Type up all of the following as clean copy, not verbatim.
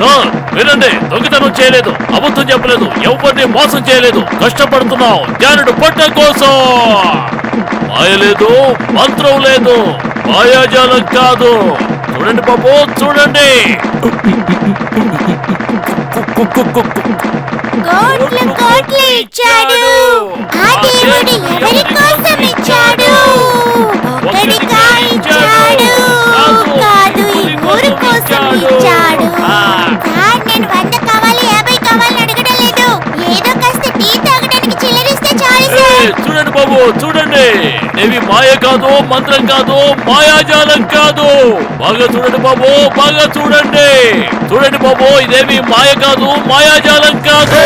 Sir వినండి, దొంగతనం చేయలేదు, అబద్ధం చెప్పలేదు, ఎవరిని మోసం చేయలేదు, కష్టపడుతున్నాం జ్ఞానుడు పట్ట కోసం. మాయ లేదు, మంత్రం లేదు, మాయాజాలం కాదు. చూడండి బాబు, చూడండి. కోట్లు కోట్లు ఇచ్చాడు. ఆ దేవుడు ఎవరి కోసం ఇచ్చాడు? ఒక్కడిగా ఇచ్చాడు కాదు, ఈ ఊరు కోసం ఇచ్చాడు. సార్, నేను 100 కావాలి 50 కావాలని అడగడం లేదు. ఏదో కాస్త టీ తాగడానికి చిల్లరిస్తే చాలు సార్. చూడండి బాబు, చూడండి. ఇవి మాయ కాదు, మంత్రం కాదు, మాయాజాలం కాదు. బాగా చూడండి బాబు, బాగా చూడండి. చూడండి బాబు, ఇదేమి మాయ కాదు, మాయాజాలం కాదు.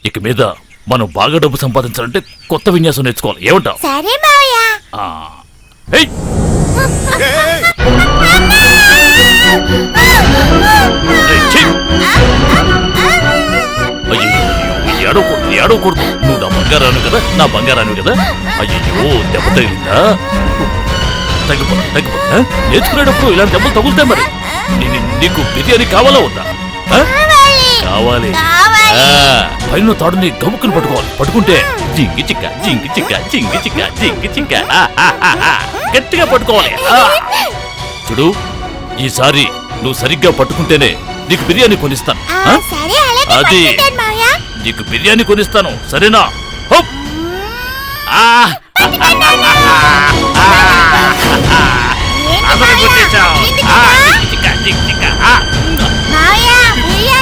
ఇక మీద మనం బాగా డబ్బు సంపాదించాలంటే కొత్త విన్యాసం నేర్చుకోవాలి. ఏమంటావు? సరే మావయ్య. ఏడవకూడదు. నువ్వు నా బంగారాను కదా, నా బంగారాను కదా. అయ్యో, దెబ్బ తగిలిందా? తగ్గిపోతా. నేర్చుకునేటప్పుడు ఇలాంటి దెబ్బలు తగులుతాయి. మరి నీకు బిర్యానీ కావాలా వద్దా? కావాలి. పైన తాడుని గముక్కుని పట్టుకోవాలి. పట్టుకుంటే జింగి చిక్క జింగి చిక్క జింగి చిక్క జింగి చిక్క గట్టిగా పట్టుకోవాలి. చూడు, ఈసారి నువ్వు సరిగ్గా పట్టుకుంటేనే నీకు బిర్యానీ కొనిస్తాను. అది నీకు బిర్యానీ కొనిస్తాను, సరేనా?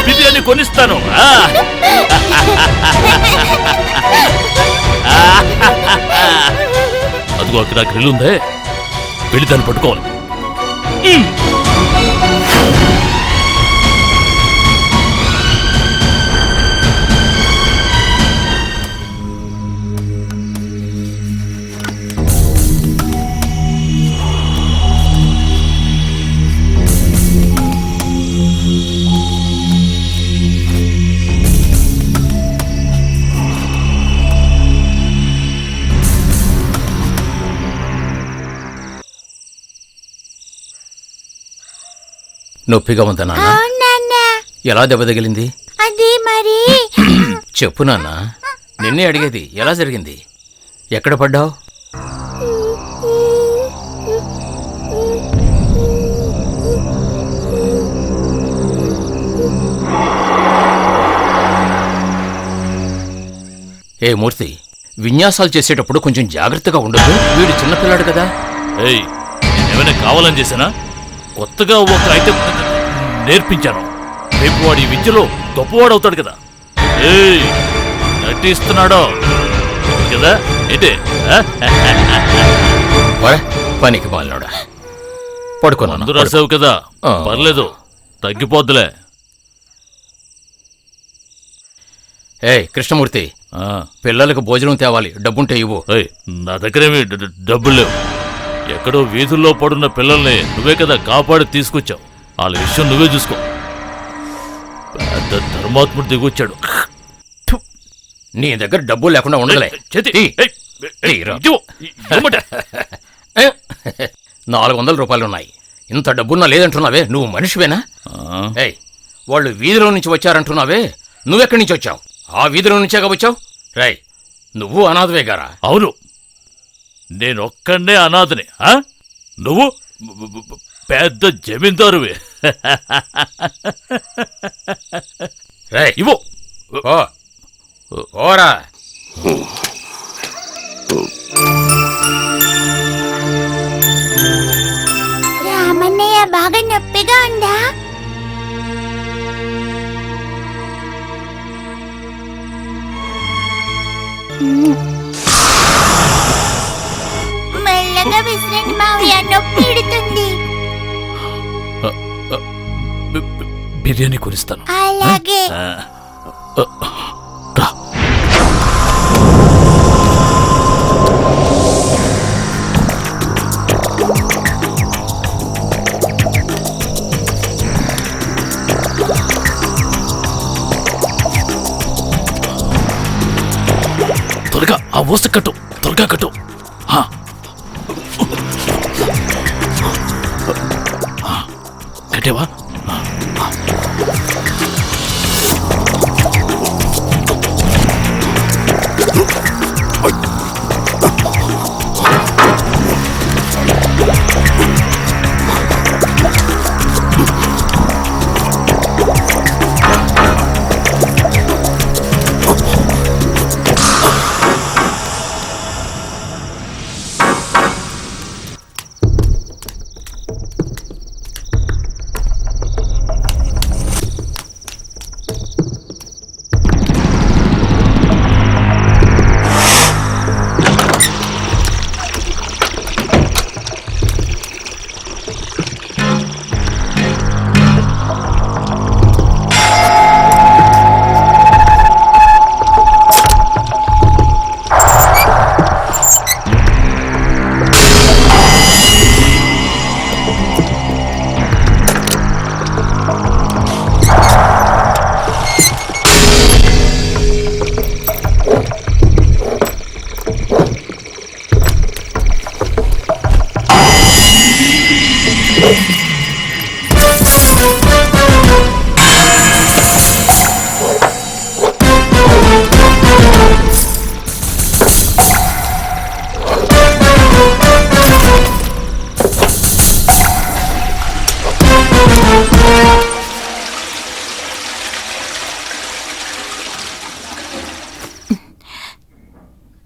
బిర్యానీ కొనిస్తాను. అదిగో అక్కడ గ్రిల్ ఉందే, వెళ్ళి దాన్ని పట్టుకోవాలి. నొప్పిగా ఉందా నాన్న? ఎలా దెబ్బ తగిలింది? అది మరి చెప్పు నాన్న. నిన్నే అడిగేది. ఎలా జరిగింది? ఎక్కడ పడ్డావు? ఏ మూర్తి, విన్యాసాలు చేసేటప్పుడు కొంచెం జాగ్రత్తగా ఉండదు. వీడు చిన్నపిల్లాడు కదా. ఏమైనా కావాలని చేశానా? కొత్తగా ఒక ఐటెం నేర్పించాను. రేపు వాడి విద్యలో గొప్పవాడు అవుతాడు కదా. నటిస్తున్నాడో కదా ఏంటే? పనికి మాలినోడా. పడుకున్నా. మందు రాసావు కదా, పర్లేదు, తగ్గిపోద్దులే. కృష్ణమూర్తి, పిల్లలకు భోజనం తేవాలి. డబ్బుంటే ఇవ్వు. నా దగ్గరేమి డబ్బులు లేవు. ఎక్కడో వీధుల్లో పడున్న పిల్లల్ని నువ్వే కదా కాపాడి తీసుకొచ్చావు. వాళ్ళ విషయం నువ్వే చూసుకో. పెద్ద ధర్మాత్ముడు దిగొచ్చాడు. నీ దగ్గర డబ్బులు లేకుండా ఉండదులే. 400 రూపాయలున్నాయి. ఇంత డబ్బున్నా లేదంటున్నావే, నువ్వు మనిషివేనా? వాళ్ళు వీధిలో నుంచి వచ్చారంటున్నావే, నువ్వెక్కడి నుంచి వచ్చావు? ఆ వీధిలో నుంచేగా వచ్చావు. నువ్వు అనాథవే గారా? అవును, నేనొక్కడే అనాథని. నువ్వు పెద్ద జమీందారువే. ఇవ్వు. ఓరా. రామన్నయ్య, బాగా నొప్పిగా ఉందా? మెల్లగా విసిరండి మావయ్య, నొప్పి ఇడుతుంది. బిర్యానీ కొనిస్తాను. అలాగే. వస్తే కట్టు, త్వరగా కట్టు. కట్టేవా?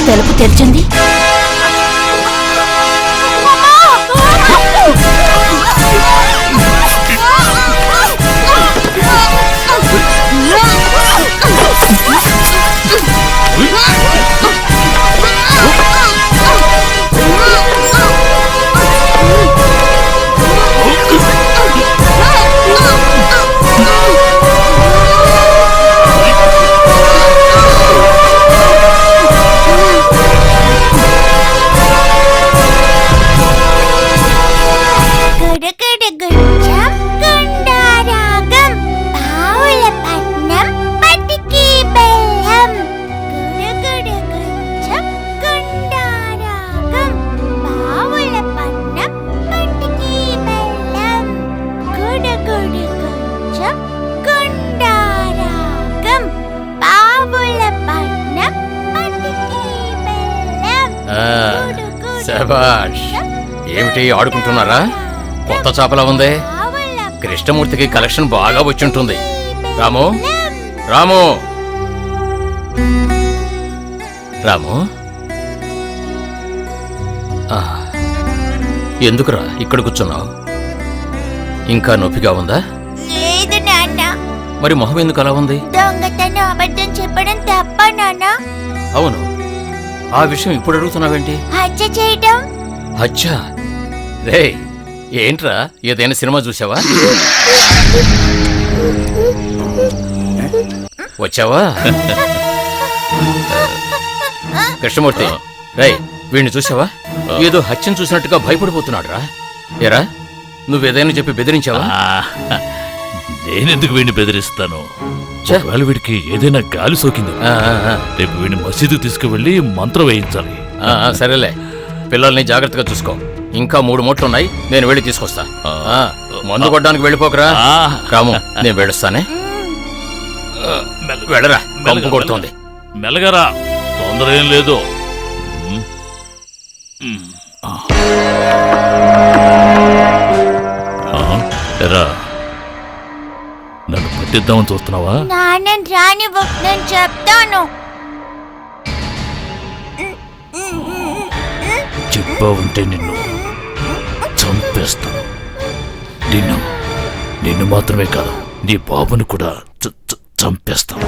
తలుపు తెరిచింది. శభాష్. ఏమిటి ఆడుకుంటున్నారా? కొత్త చేపలా ఉంది. కృష్ణమూర్తికి కలెక్షన్ బాగా వచ్చుంటుంది. రాము, రాము, రాము, ఎందుకురా ఇక్కడ కూర్చున్నావు? ఇంకా నొప్పిగా ఉందా? లేదు నాన్న. మరి మొహం ఎందుకు అలా ఉంది? దొంగతనం అబద్ధం చెప్పడం తప్ప నాన్న? అవును, ఆ విషయం ఇప్పుడు అడుగుతున్నావేంటి? హత్య చేయడం. అచ్చా, రే ఏంట్రా, ఏదైనా సినిమా చూసావా? వచ్చావా? కృష్ణమూర్తి, రే వీడిని చూసావా? ఏదో హత్యను చూసినట్టుగా భయపడిపోతున్నాడు రా. ఏరా, నువ్వేదైనా చెప్పి బెదిరించావా? నేనెందుకు వీడిని బెదిరిస్తాను? ఒకవేళ వీడికి ఏదైనా గాలి సోకింది, రేపు వీడిని మసీదుకు తీసుకువెళ్ళి మంత్రం వేయించాలి. సరేలే, పిల్లల్ని జాగ్రత్తగా చూసుకో. ఇంకా 3 మూటలున్నాయి, నేను వెళ్ళి తీసుకొస్తా. మందు కొట్టడానికి వెళ్ళిపోకరా. రాము, నేను వెళ్ళొస్తానే. వెళ్ళరా, కంపు కొడుతోంది. మెల్లగరా, తొందర ఏం లేదు. ఎరా, నన్ను పట్టిద్దామని చూస్తున్నావా? నాన్న రానివ్వు, నేను చెప్తాను. చెప్పావుంటే నిన్ను చంపేస్తాను. నిన్ను మాత్రమే కాదు, నీ బాబుని కూడా చంపేస్తాను.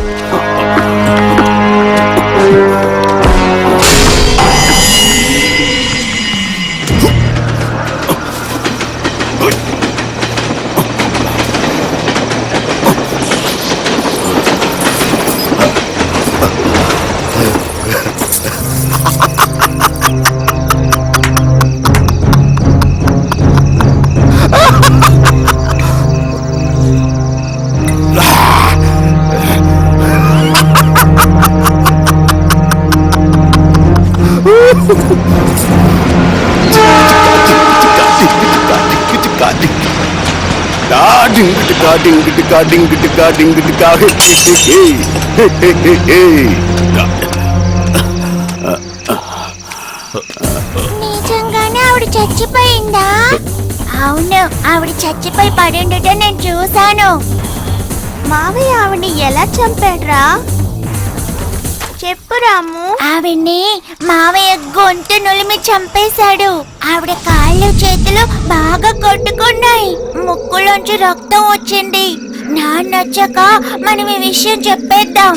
నిజంగానే ఆవిడ చచ్చిపోయిందా? అవును, ఆవిడ చచ్చిపోయి పడి ఉండటం నేను చూశాను. మావయ్య ఆవిడ్ని ఎలా చంపాడ్రా? చెప్పు రాము. ఆవిడ్ని మావయ్య గొంతు నులిమి చంపేశాడు. ఆవిడ కాళ్ళు చేతులు బాగా కొట్టుకున్నాయి, ముక్కులోంచి రక్తం వచ్చింది. నాన్న వచ్చాక మనం ఈ విషయం చెప్పేద్దాం.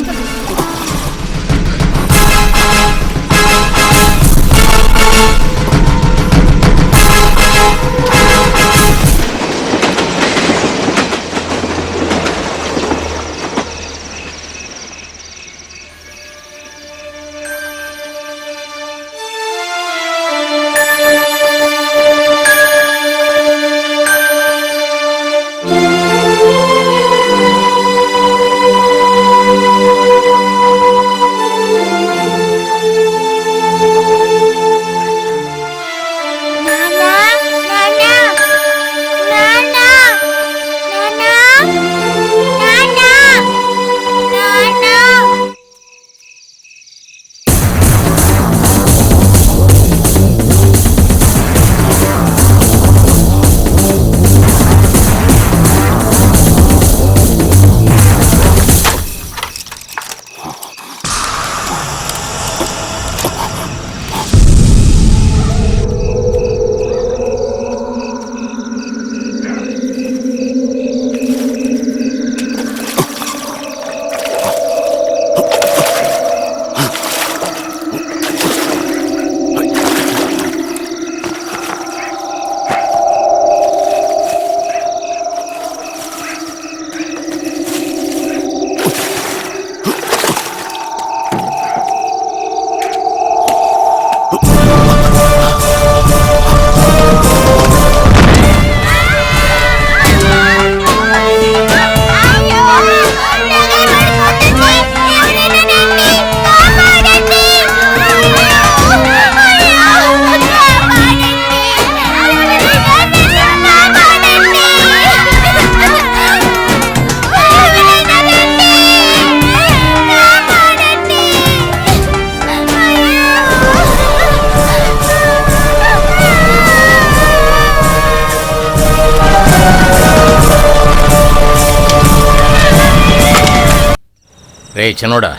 రే చిన్నోడా.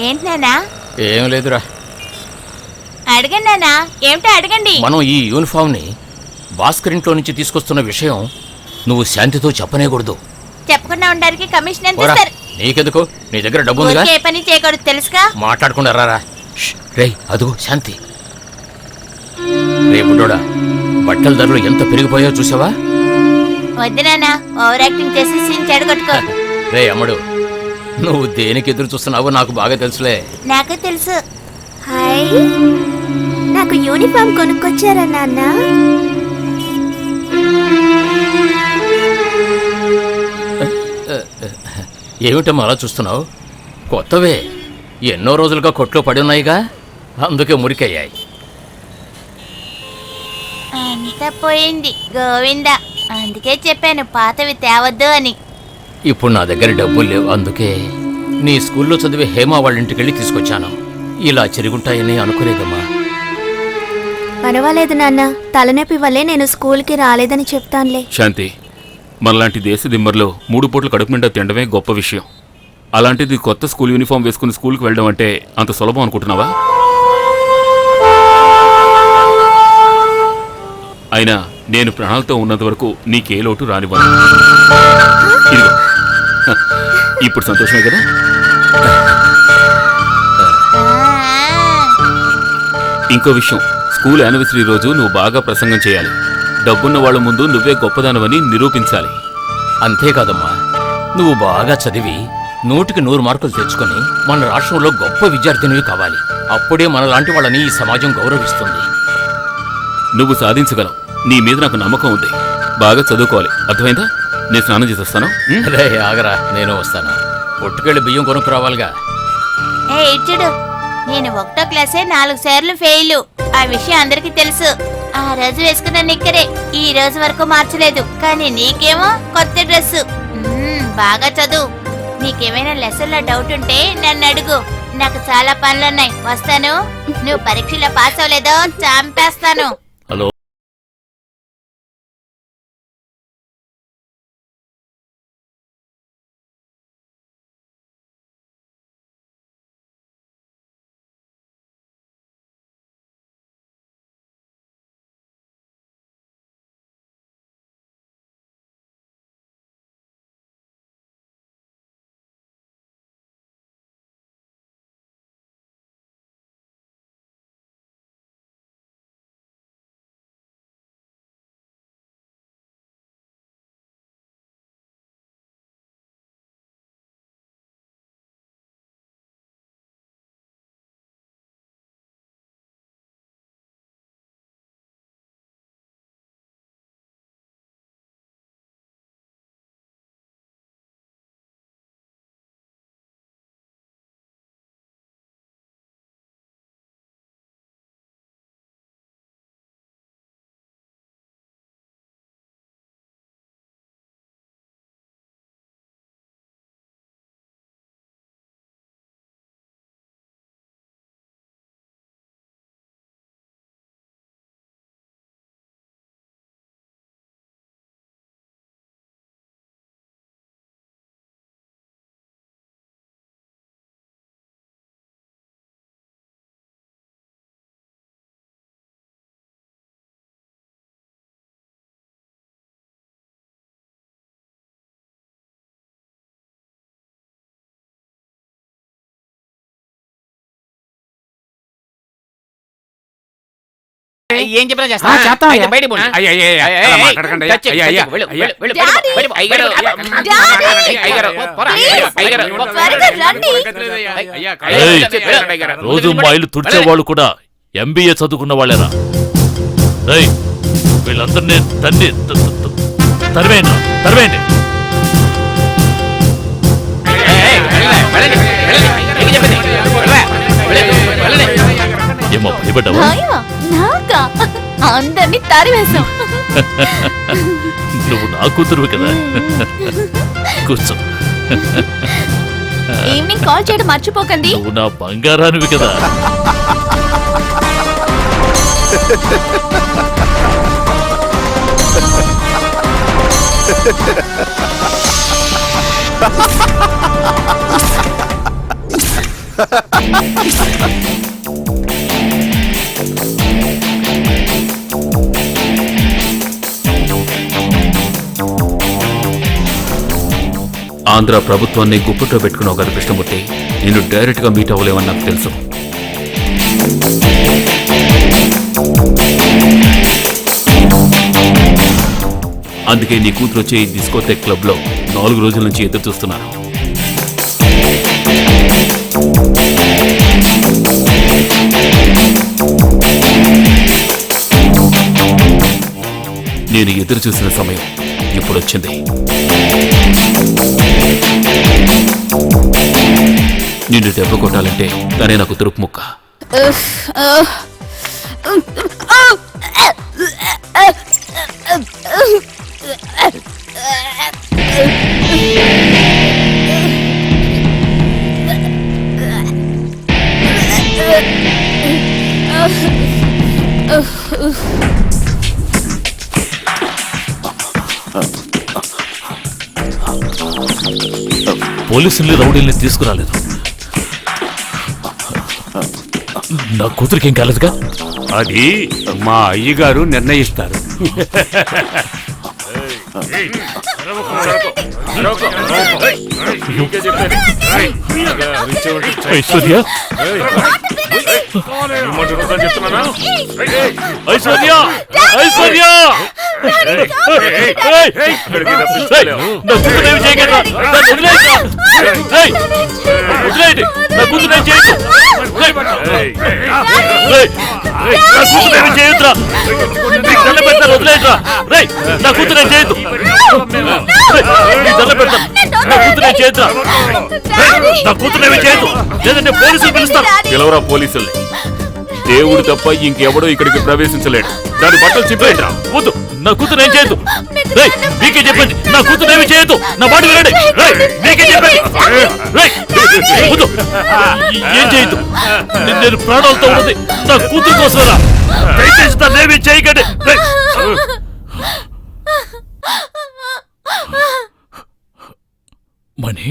ఏంటి నాన్నా? ఏం లేదురా. అడగండి నాన్నా, ఏమిటో అడగండి. మనం ఈ యూనిఫామ్ ని భాస్కర్ ఇంట్లో నుంచి తీసుకొస్తున్న విషయం నువ్వు శాంతితో చెప్పనేకూడదు. చెప్పకుండా ఉండడానికి కమిషన్ ఎంత ఇస్తారు? నీకెందుకు, నీ దగ్గర డబ్బు ఉందిగా. ఏ పని చేయకూడదు తెలుసుగా. మాట్లాడకుండా రారా. రే అదుగో శాంతి. రే బుడ్డోడా, బట్టల ధరలు ఎంత పెరిగిపోయాయో చూసావా? వద్దు నాన్నా, ఓవర్ యాక్టింగ్ చేసి సీన్ చెడగొట్టుకో. రే అమ్మడు, నువ్వు దేనికి ఎదురు చూస్తున్నావో నాకు బాగా తెలుసులే. నాకు తెలుసు. హాయ్, నాకు యూనిఫామ్ కొనుక్కొచ్చారా నాన్న? ఏమిటమ్మా అలా చూస్తున్నావు? కొత్తవే, ఎన్నో రోజులుగా కొట్లో పడి ఉన్నాయిగా, అందుకే మురికయ్యాయి. అంతా పోయింది గోవిందా, అందుకే చెప్పాను పాతవి తేవద్దు అని. ఇప్పుడు నా దగ్గర డబ్బులు లేవు, అందుకే నీ స్కూల్లో చదివే హేమ వాళ్ళ ఇంటికి వెళ్ళి తీసుకొచ్చాను. ఇలా చిరుగుంటాయని అనుకోలేదమ్మా. పర్వాలేదు నాన్న, తలనొప్పి వల్లే నేను స్కూల్కి రాలేదని చెప్తానులే. శాంతి, మనలాంటి దేశ దిమ్మర్లో 3 పూట్ల కడుపు నిండా తినడమే గొప్ప విషయం. అలాంటిది కొత్త స్కూల్ యూనిఫామ్ వేసుకుని స్కూల్కి వెళ్ళడం అంటే అంత సులభం అనుకుంటున్నావా? అయినా నేను ప్రాణాలతో ఉన్నంత వరకు నీకే లోటు రానివ్వను. ఇదిగో, ఇప్పుడు సంతోషమే కదా? ఇంకో విషయం, స్కూల్ యానివర్సరీ రోజు నువ్వు బాగా ప్రసంగం చేయాలి. డబ్బున్న వాళ్ళ ముందు నువ్వే గొప్పదానవని నిరూపించాలి. అంతేకాదమ్మా, నువ్వు బాగా చదివి 100కి 100 మార్కులు తెచ్చుకొని మన రాష్ట్రంలో గొప్ప విద్యార్థినివి కావాలి. అప్పుడే మనలాంటి వాళ్ళని ఈ సమాజం గౌరవిస్తుంది. నువ్వు సాధించగలవు, నీ మీద నాకు నమ్మకం ఉంది. బాగా చదువుకోవాలి, అర్థమైందా? నేను స్నానం చేసి వస్తాను. రే ఆగరా, నేను వస్తాను. పొట్టుకెళ్ళి బియ్యం కొనుక్కు రావాలిగా. చూడు, నేను 1వ క్లాసే 4 సార్లు ఫెయిల్. ఆ విషయం అందరికీ తెలుసు. ఆ రోజు వేసుకున్న నిక్కరే ఈ రోజు వరకు మార్చలేదు. కానీ నీకేమో కొత్త డ్రెస్సు. బాగా చదువు. నీకేమైనా లెసన్లో డౌట్ ఉంటే నన్ను అడుగు. నాకు చాలా పనులున్నాయి. వస్తాను. నువ్వు పరీక్షలో పాస్ అవ్వలేదో చంపేస్తాను. హలో. ఏం చెప్పినా చేస్తా. బయట రోజు మా ఇల్లు తుడిచే వాళ్ళు కూడా MBA చదువుకున్న వాళ్ళేరా. వీళ్ళందరినీ తరివేయండి. ఏమో భయపడ్డావా? అందరినీ తరివేశాం. నువ్వు నా కూతురువి కదా. కూర్చో. ఈవినింగ్ కాల్ చేయడం మర్చిపోకండి. నువ్వు నా బంగారానివి కదా. ఆంధ్ర ప్రభుత్వాన్ని గుప్పట్లో పెట్టుకున్నావు కదా కృష్ణమూర్తి. నేను డైరెక్ట్ గా మీట్ అవ్వలేమని నాకు తెలుసు. అందుకే నీ కూతురు వచ్చే ఈ డిస్కోటెక్ క్లబ్ లో 4 రోజుల నుంచి ఎదురు చూస్తున్నాను. నేను ఎదురు చూసిన సమయం ఇప్పుడు వచ్చింది. నిన్ను దెబ్బ కొట్టాలంటే తనే నాకు తురుపు ముక్క. పోలీసుల్ని రౌడీల్ని తీసుకురాలేదు. నా కూతురికేం కాలేదుగా. అది మా అయ్యగారు నిర్ణయిస్తారు. ఐశ్వర్య, ఐశ్వర్య, ఐశ్వర్య, నా కూతురు చేయగలరా? వదిలేయండి, నా కూతురు చేయొద్దు. నా కూతురు చేయొద్దురా. దండ పెడతాను, వదిలేయట్రా. నా కూతురు చేయొద్దు. దండ పెడతాను, నా కూతురు చేయొద్దురా. నా కూతురు చేయొద్దు, లేదంటే పోలీసులు పిలుస్తాను. పిలవరా పోలీసుల్ని. దేవుడు తప్ప ఇంకెవడో ఇక్కడికి ప్రవేశించలేడు. దాని బట్టలు చింపేయండి. వద్దు, నా కూతురు ఏం చేయొద్దు. రేయ్, మీకే చెప్పండి, నా కూతురు ఏమి చేయొద్దు. నా మాట వినండి. రేయ్, మీకే చెప్పండి. రేయ్, వద్దు, ఏం చేయొద్దు. నేను ప్రాణాలతో ఉన్నది నా కూతురు కోసరా. దయచేసి నన్నేమీ చేయకండి. రేయ్. మణి,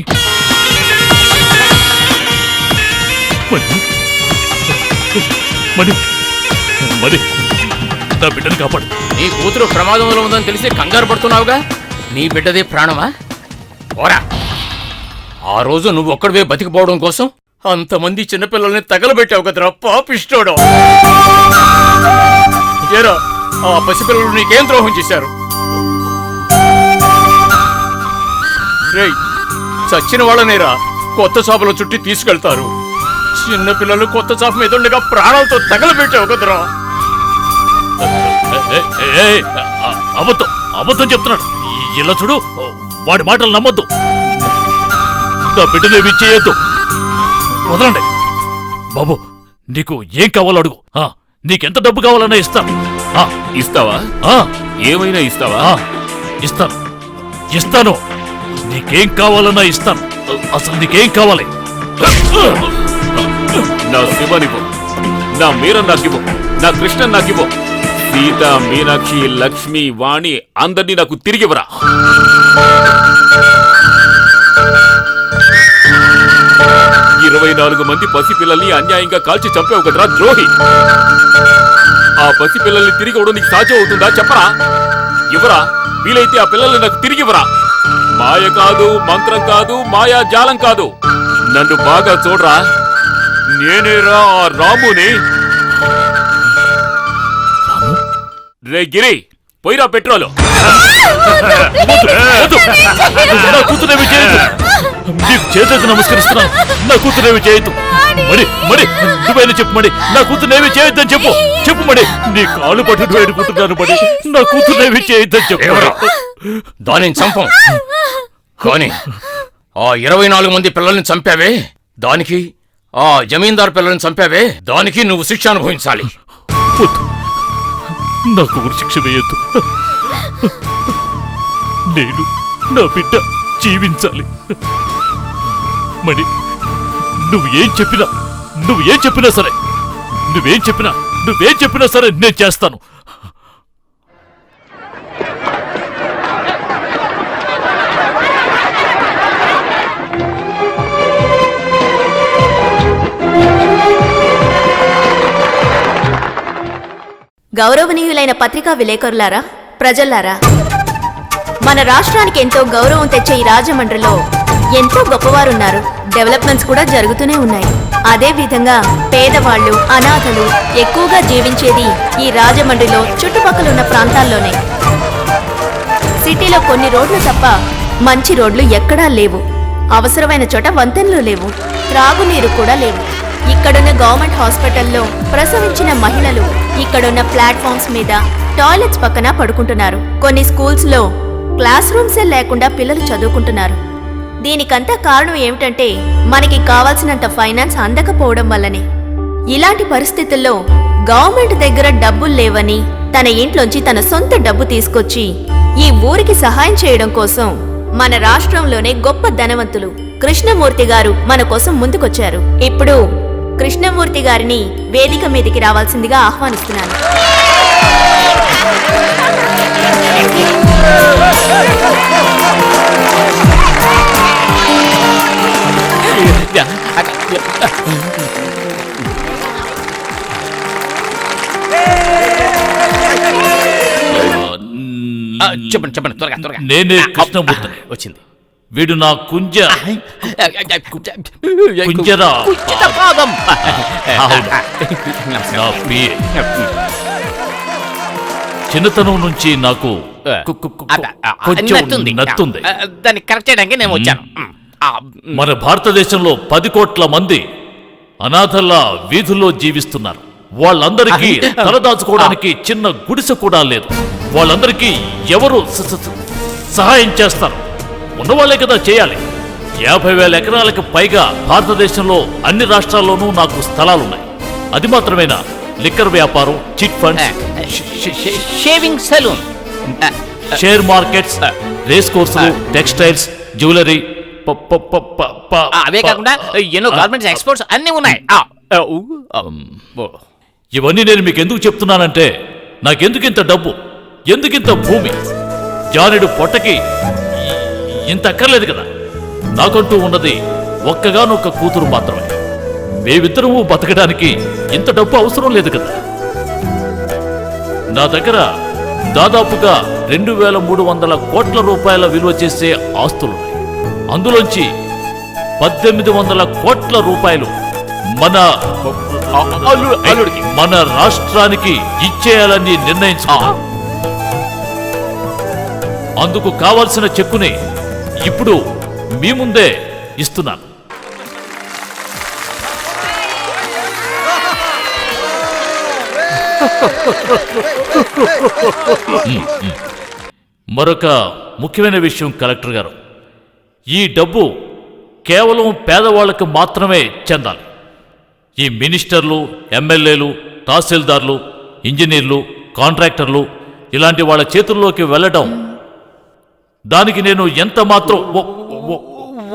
మణి, మణి, మణి, నా బిడ్డను కాపాడు. నీ కూతురు ప్రమాదంలో ఉందని తెలిసి కంగారు పడుతున్నావుగా? నీ బిడ్డదే ప్రాణమా? ఓరా, ఆ రోజు నువ్వు ఒక్కడివే బతికిపోవడం కోసం అంతమంది చిన్నపిల్లల్ని తగలబెట్టావు కదరా పాపిష్టోడు. ఏరా, ఆ పసిపిల్లలు నీకేం ద్రోహం చేశారు? రేయ్, చచ్చిన వాళ్ళనేరా కొత్త చాపల చుట్టి తీసుకెళ్తారు. చిన్నపిల్లలు కొత్త చాప మీద ఉండగా ప్రాణాలతో తగలబెట్టావు కదరా. అబద్ధం, అబద్ధం చెప్తున్నాడు. ఇలా చూడు, వాడి మాటలు నమ్మొద్దు. నా బిడ్డనేమి చేయొద్దు. వదలండి బాబు. నీకు ఏం కావాలో అడుగు. నీకెంత డబ్బు కావాలన్నా ఇస్తాను. ఇస్తావా? ఏమైనా ఇస్తావా? ఇస్తాను, ఇస్తాను. నీకేం కావాలన్నా ఇస్తాను. అసలు నీకేం కావాలి? నా శివనివ్వు, నా మీరం నాకివ్వు, నా కృష్ణ నాకివ్వు. సీత, మీనాక్షి, లక్ష్మి, వాణి అందరినీ నాకు తిరిగివ్వరా. 24 మంది పసిపిల్లల్ని అన్యాయంగా కాల్చి చంపావు కదరా ద్రోహి. ఆ పసిపిల్లల్ని తిరిగి ఇవ్వడం నీకు సాధ్యం అవుతుందా చెప్పరా? ఇవ్వరా, వీలైతే ఆ పిల్లల్ని నాకు తిరిగివ్వరా. మాయ కాదు, మంత్రం కాదు, మాయా జాలం కాదు. నన్ను బాగా చూడరా, నేనేరా ఆ రాముని. రే గిరి, పోయిరా పెట్రోలు. నా కూతురేమి చేయొద్దు. నీకు చేతులకు నమస్కరిస్తున్నాను. నా కూతురేమి చేయొద్దు. మరి మరి నువ్వైనా చెప్పు మడి. నా కూతురేమి చేయొద్దని చెప్పు. చెప్పు మడి, నీ కాలు పట్టుకు వేడుకుంటున్నాను మడి. నా కూతురేమి చేయొద్దని చెప్పు. దానిని చంపం, కానీ ఆ 24 మంది పిల్లల్ని చంపావే దానికి, ఆ జమీందారు పిల్లల్ని చంపావే దానికి నువ్వు శిక్ష అనుభవించాలి. వద్దు, నాకు ఊరి శిక్ష వేయొద్దు. నేను నా బిడ్డ జీవించాలి. మరి నువ్వేం చెప్పినా సరే, నువ్వేం చెప్పినా సరే నేను చేస్తాను. గౌరవనీయులైన పత్రికా విలేకరులారా, ప్రజల్లారా, మన రాష్ట్రానికి ఎంతో గౌరవం తెచ్చే ఈ రాజమండ్రిలో ఎంతో గొప్పవారున్నారు. డెవలప్మెంట్స్ కూడా జరుగుతూనే ఉన్నాయి. అదే విధంగా పేదవాళ్లు, అనాథలు ఎక్కువగా జీవించేది ఈ రాజమండ్రిలో చుట్టుపక్కల ఉన్న ప్రాంతాల్లోనే. సిటీలో కొన్ని రోడ్లు తప్ప మంచి రోడ్లు ఎక్కడా లేవు. అవసరమైన చోట వంతెనలు లేవు. త్రాగునీరు కూడా లేవు. ఇక్కడున్న గవర్నమెంట్ హాస్పిటల్లో ప్రసవించిన మహిళలు ఇక్కడున్న ప్లాట్ఫామ్స్ మీద, టాయిలెట్స్ పక్కన పడుకుంటున్నారు. కొన్ని స్కూల్స్ లో క్లాస్ రూమ్సే లేకుండా పిల్లలు చదువుకుంటున్నారు. దీనికంతా కారణం ఏమిటంటే మనకి కావాల్సినంత ఫైనాన్స్ అందకపోవడం వల్లనే. ఇలాంటి పరిస్థితుల్లో గవర్నమెంట్ దగ్గర డబ్బులు లేవని తన ఇంట్లోంచి తన సొంత డబ్బు తీసుకొచ్చి ఈ ఊరికి సహాయం చేయడం కోసం మన రాష్ట్రంలోనే గొప్ప ధనవంతులు కృష్ణమూర్తి గారు మన కోసం ముందుకొచ్చారు. ఇప్పుడు కృష్ణమూర్తి గారిని వేదిక మీదికి రావాల్సిందిగా ఆహ్వానిస్తున్నాను. చెప్పండి చెప్పండి, త్వరగా త్వరగా. నేనే కృష్ణమూర్తిని. వచ్చింది. వీడు నా కుంజరా. నా పిఏ. చిన్నతనం నుంచి నాకు కొంచెం నత్తుంది. దాన్ని కరెక్ట్ చేయడానికి నేను వచ్చాను. మన భారతదేశంలో 10 కోట్ల మంది అనాథల్లా వీధుల్లో జీవిస్తున్నారు. వాళ్ళందరికీ తలదాచుకోవడానికి చిన్న గుడిసె కూడా లేదు. వాళ్ళందరికీ ఎవరు సహాయం చేస్తారు? ఉన్నవాళ్లే కదా చేయాలి. 50,000 ఎకరాలకు పైగా భారతదేశంలో అన్ని రాష్ట్రాల్లోనూ నాకు స్థలాలున్నాయి. అది మాత్రమేనా, లిక్కర్ వ్యాపారం, chit funds, shaving saloon, share markets, race కోర్సులు, టెక్స్టైల్స్, జ్యువెలరీ, అవే కాకుండా ఎన్నో గార్మెంట్స్ ఎక్స్పోర్ట్స్ అన్నీ ఉన్నాయి. ఇవన్నీ నేను మీకు ఎందుకు చెప్తున్నానంటే నాకెందుకింత డబ్బు, ఎందుకింత భూమి, జానుడు పొట్టకి ఇంత అక్కర్లేదు కదా. నాకంటూ ఉన్నది ఒక్కగానొక్క కూతురు మాత్రమే. మేమిద్దరము బతకడానికి ఇంత డబ్బు అవసరం లేదు కదా. నా దగ్గర దాదాపుగా 2300 కోట్ల రూపాయల విలువ చేసే ఆస్తులున్నాయి. అందులోంచి 1800 కోట్ల రూపాయలు మన రాష్ట్రానికి ఇచ్చేయాలని నిర్ణయించుకున్నాం. అందుకు కావలసిన చెక్కుని ఇప్పుడు మీ ముందే ఇస్తున్నాను. మరొక ముఖ్యమైన విషయం కలెక్టర్ గారు, ఈ డబ్బు కేవలం పేదవాళ్లకు మాత్రమే చెందాలి. ఈ మినిస్టర్లు, ఎమ్మెల్యేలు, తహసీల్దార్లు, ఇంజనీర్లు, కాంట్రాక్టర్లు ఇలాంటి వాళ్ళ చేతుల్లోకి వెళ్ళడం దానికి నేను ఎంత మాత్రం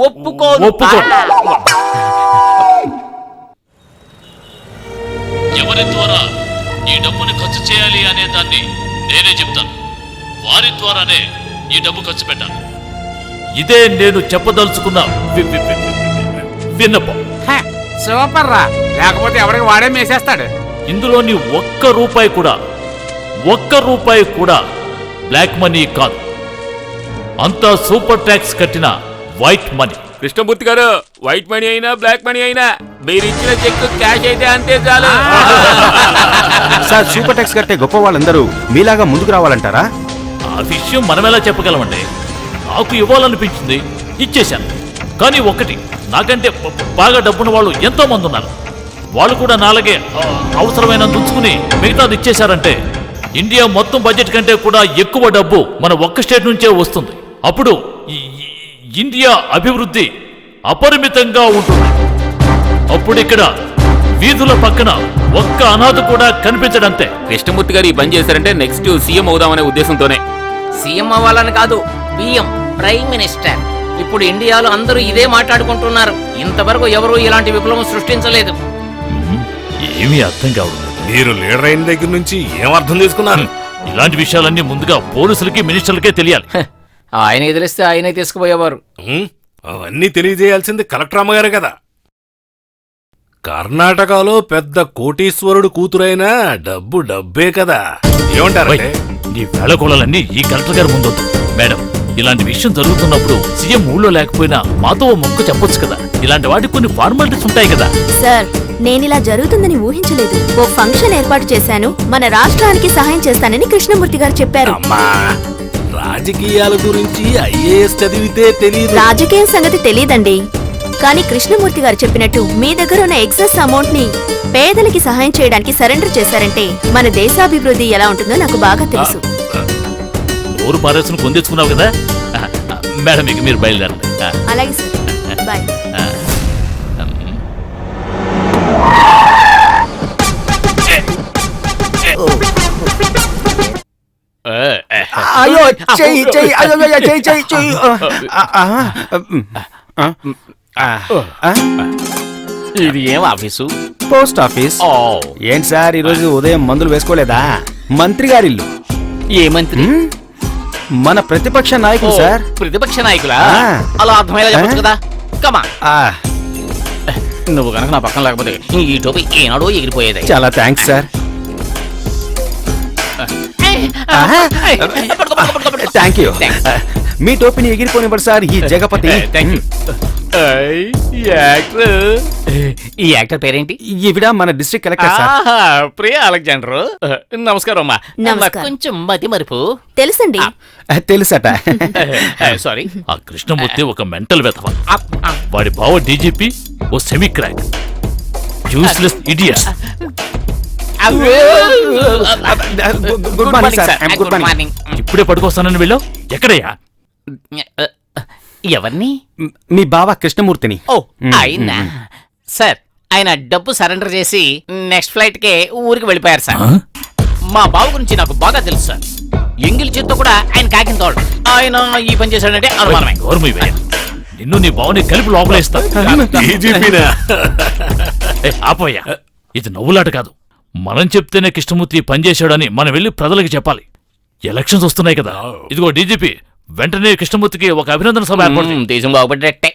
ఒప్పుకోను. ఎవరి ద్వారా ఈ డబ్బుని ఖర్చు చేయాలి అనే దాన్ని నేనే చెప్తాను. వారి ద్వారానే ఈ డబ్బు ఖర్చు పెట్టాలి. ఇదే నేను చెప్పదలుచుకున్న విన్నపం. సూపర్ రా, లేకపోతే ఎవరికి వాడే మేసేస్తాడు. ఇందులోని ఒక్క రూపాయి కూడా బ్లాక్ మనీ కాదు. అంతా సూపర్ ట్యాక్స్ కట్టిన వైట్ మనీ. కృష్ణమూర్తి గారు, వైట్ మనీ అయినా బ్లాక్ మనీ అయినా మీరు ఇచ్చిన చెక్ క్యాష్ అయితే అంతే చాలు. సార్, సూపర్ ట్యాక్స్ కట్టే గొప్ప వాళ్ళందరూ మీలాగా ముందుకు రావాలంటారా? ఆ విషయం మనమెలా చెప్పగలమండి? నాకు ఇవ్వాలనిపించింది, ఇచ్చేశాను. కానీ ఒకటి, నాకంటే బాగా డబ్బున్న వాళ్ళు ఎంతో మంది ఉన్నారు. వాళ్ళు కూడా నాలాగే అవసరమైనంత ఉంచుకుని మిగతాది ఇచ్చేశారంటే ఇండియా మొత్తం బడ్జెట్ కంటే కూడా ఎక్కువ డబ్బు మన ఒక్క స్టేట్ నుంచే వస్తుంది. అప్పుడు ఇండియా అభివృద్ధి అపరిమితంగా ఉంటుంది. అప్పుడు ఇక్కడ వీధుల పక్కన ఒక్క అనాథ కూడా కనిపించడంతే. కృష్ణమూర్తి గారు ఈ పని చేశారంటే నెక్స్ట్ సీఎం అవుదామనే ఉద్దేశంతోనే. సీఎం అవ్వాలని కాదు, పిఎం, ప్రైమ్ మినిస్టర్. ఇప్పుడు ఇండియాలో అందరూ ఇదే మాట్లాడుకుంటున్నారు. ఇంతవరకు ఎవరూ ఇలాంటి విప్లవం సృష్టించలేదు. ఏమీ అర్థం కావడం. మీరు లీడర్ అయిన దగ్గర నుంచి ఏం అర్థం చేసుకున్నారు? ఇలాంటి విషయాలన్నీ ముందుగా పోలీసులకి, మినిస్టర్లకే తెలియాలి. ఆయన ఎదిరిస్తే ఆయనే తీసుకుపోయేవారు. అవన్నీ తెలియజేయాల్సింది కలెక్టర్ అమ్మగారే కదా. కర్ణాటకలో పెద్ద కోటీశ్వరుడు కూతురైనా డబ్బు డబ్బే కదా. ఏమంటారంటే నీ వేళకోళలన్నీ ఈ కలెక్టర్ గారి ముందు. మేడం, ఇలాంటి విషయం జరుగుతున్నప్పుడు సీఎం ఊళ్ళో లేకపోయినా మాతో మొక్క చెప్పొచ్చు కదా. ఇలాంటి వాటికి కొన్ని ఫార్మాలిటీస్ ఉంటాయి కదా. సార్, నేనిలా జరుగుతుందని ఊహించలేదు. ఓ ఫంక్షన్ ఏర్పాటు చేశాను, మన రాష్ట్రానికి సహాయం చేస్తానని కృష్ణమూర్తి గారు చెప్పారు. అమ్మా, రాజకీయాల గురించి ఐఏఎస్ చదివితే తెలియదు. రాజకీయం సంగతి తెలియదండి, కానీ కృష్ణమూర్తి గారు చెప్పినట్టు మీ దగ్గర ఉన్న ఎక్సెస్ అమౌంట్ ని పేదలకి సహాయం చేయడానికి సరెండర్ చేశారంటే మన దేశాభివృద్ధి ఎలా ఉంటుందో నాకు బాగా తెలుసు. నోరు పారేసును కొందెచ్చుకున్నావు కదా. మేడం, ఇక మీరు బయలుదేరండి. అలాగే సార్, బాయ్. అయ్యో, చెయ్యి చెయ్యి, అయ్యో, చెయ్యి చెయ్యి చెయ్యి. ఇది ఏం ఆఫీసు? Post office. ఏంటి సార్, ఈరోజు ఉదయం మందులు వేసుకోలేదా? మంత్రి గారి ఇల్లు. ఏ మంత్రి? మన ప్రతిపక్ష నాయకులు సార్. ప్రతిపక్ష నాయకులా? అలా అర్థమయ్యేలా చెప్పచ్చు కదా. కమా, నువ్వు కనుక నా పక్కన లేకపోతే ఈ టోపీ ఏనాడో ఎగిరిపోయేది. చాలా థ్యాంక్స్ సార్. Thank you. మీ టోపీని ఎగిరిపోనివ్వడు సార్ ఈ జగపతి. ఈ యాక్టర్ పేరేంటి? ఈవిడ మన district collector sir. Priya Alexander. నమస్కారం అమ్మా. నమస్కారం. కొంచెం మతి మరుపు. తెలుసండి. తెలుసట. సారీ. ఆ కృష్ణమూర్తి ఒక మెంటల్ వెతవ. వాడి బావ డీజీపీ ఓ semi crack, useless idiot. Good morning sir. Good morning. ఇప్పుడే పడుకొస్తానని వెళ్ళావు, ఎక్కడయ్యా? ఎవరిని? మీ బావ కృష్ణమూర్తిని. ఓ, అయినా సార్, ఆయన డబ్బు సరెండర్ చేసి నెక్స్ట్ ఫ్లైట్ కే ఊరికి వెళ్ళిపోయారు సార్. మా బావ గురించి నాకు బాగా తెలుసు సార్. ఎంగిల్ చేత్తో కూడా ఆయన కాకిన తోడు. ఆయన ఈ పని చేశాడంటే అనుమానమే. నిన్ను నీ బావని కలిపి లోపలేస్తా. ఆపోయా, ఇది నవ్వులాట కాదు. మనం చెప్తేనే కృష్ణమూర్తి పనిచేశాడని మనం వెళ్ళి ప్రజలకు చెప్పాలి. ఎలక్షన్స్ వస్తున్నాయి కదా. ఇదిగో డీజీపీ, వెంటనే కృష్ణమూర్తికి ఒక అభినందన సభ ఏర్పడుతుంది. దేశం బాగుపడ్డట్టే.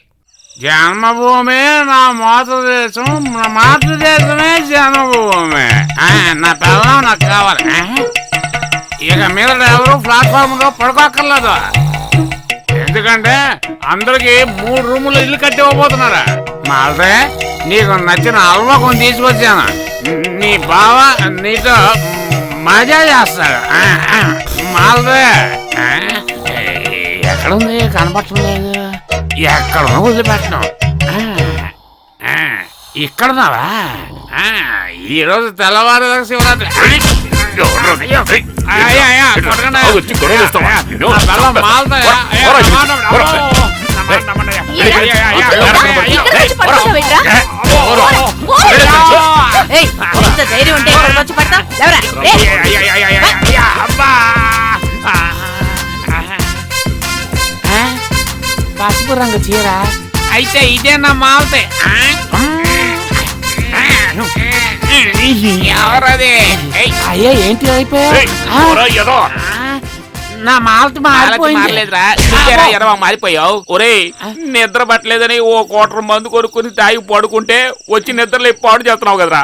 జన్మభూమి నా మాతృదేశం, నా మాతృదేశమే జన్మభూమి. నా పిల్లలు నాకు కావాలి. ఇక మీద ఎవరు ప్లాట్ఫామ్ లో పడుకోక్కర్లేదు. ఎందుకంటే అందరికి 3 రూములు ఇల్లు కట్టి ఇవ్వబోతున్నారా. మాల్దే, నీకు నచ్చిన హల్వా కొని తీసుకొచ్చాను. నీ బావ నీతో మజా చేస్తాడు. మాల్దే, ఎక్కడుంది కనపట్టలేదు. ఎక్కడ వదిలిపెట్టను. ఇక్కడున్నావా? ఈరోజు తెల్లవారు శివరాత్రి. పసుపు రంగు చీర అయితే ఇదే నా మాల్తే. ఎవరది? అయ్యో ఏంటి అయిపోయా? నా మాల్త మారిపోయిందిరా. మారిపోయావు. ఒరే, నిద్ర పట్టలేదని ఓ కోటర్ మందు కొనుక్కుని తాగి పడుకుంటే వచ్చి నిద్రలో పాడు చేస్తున్నావు కదరా.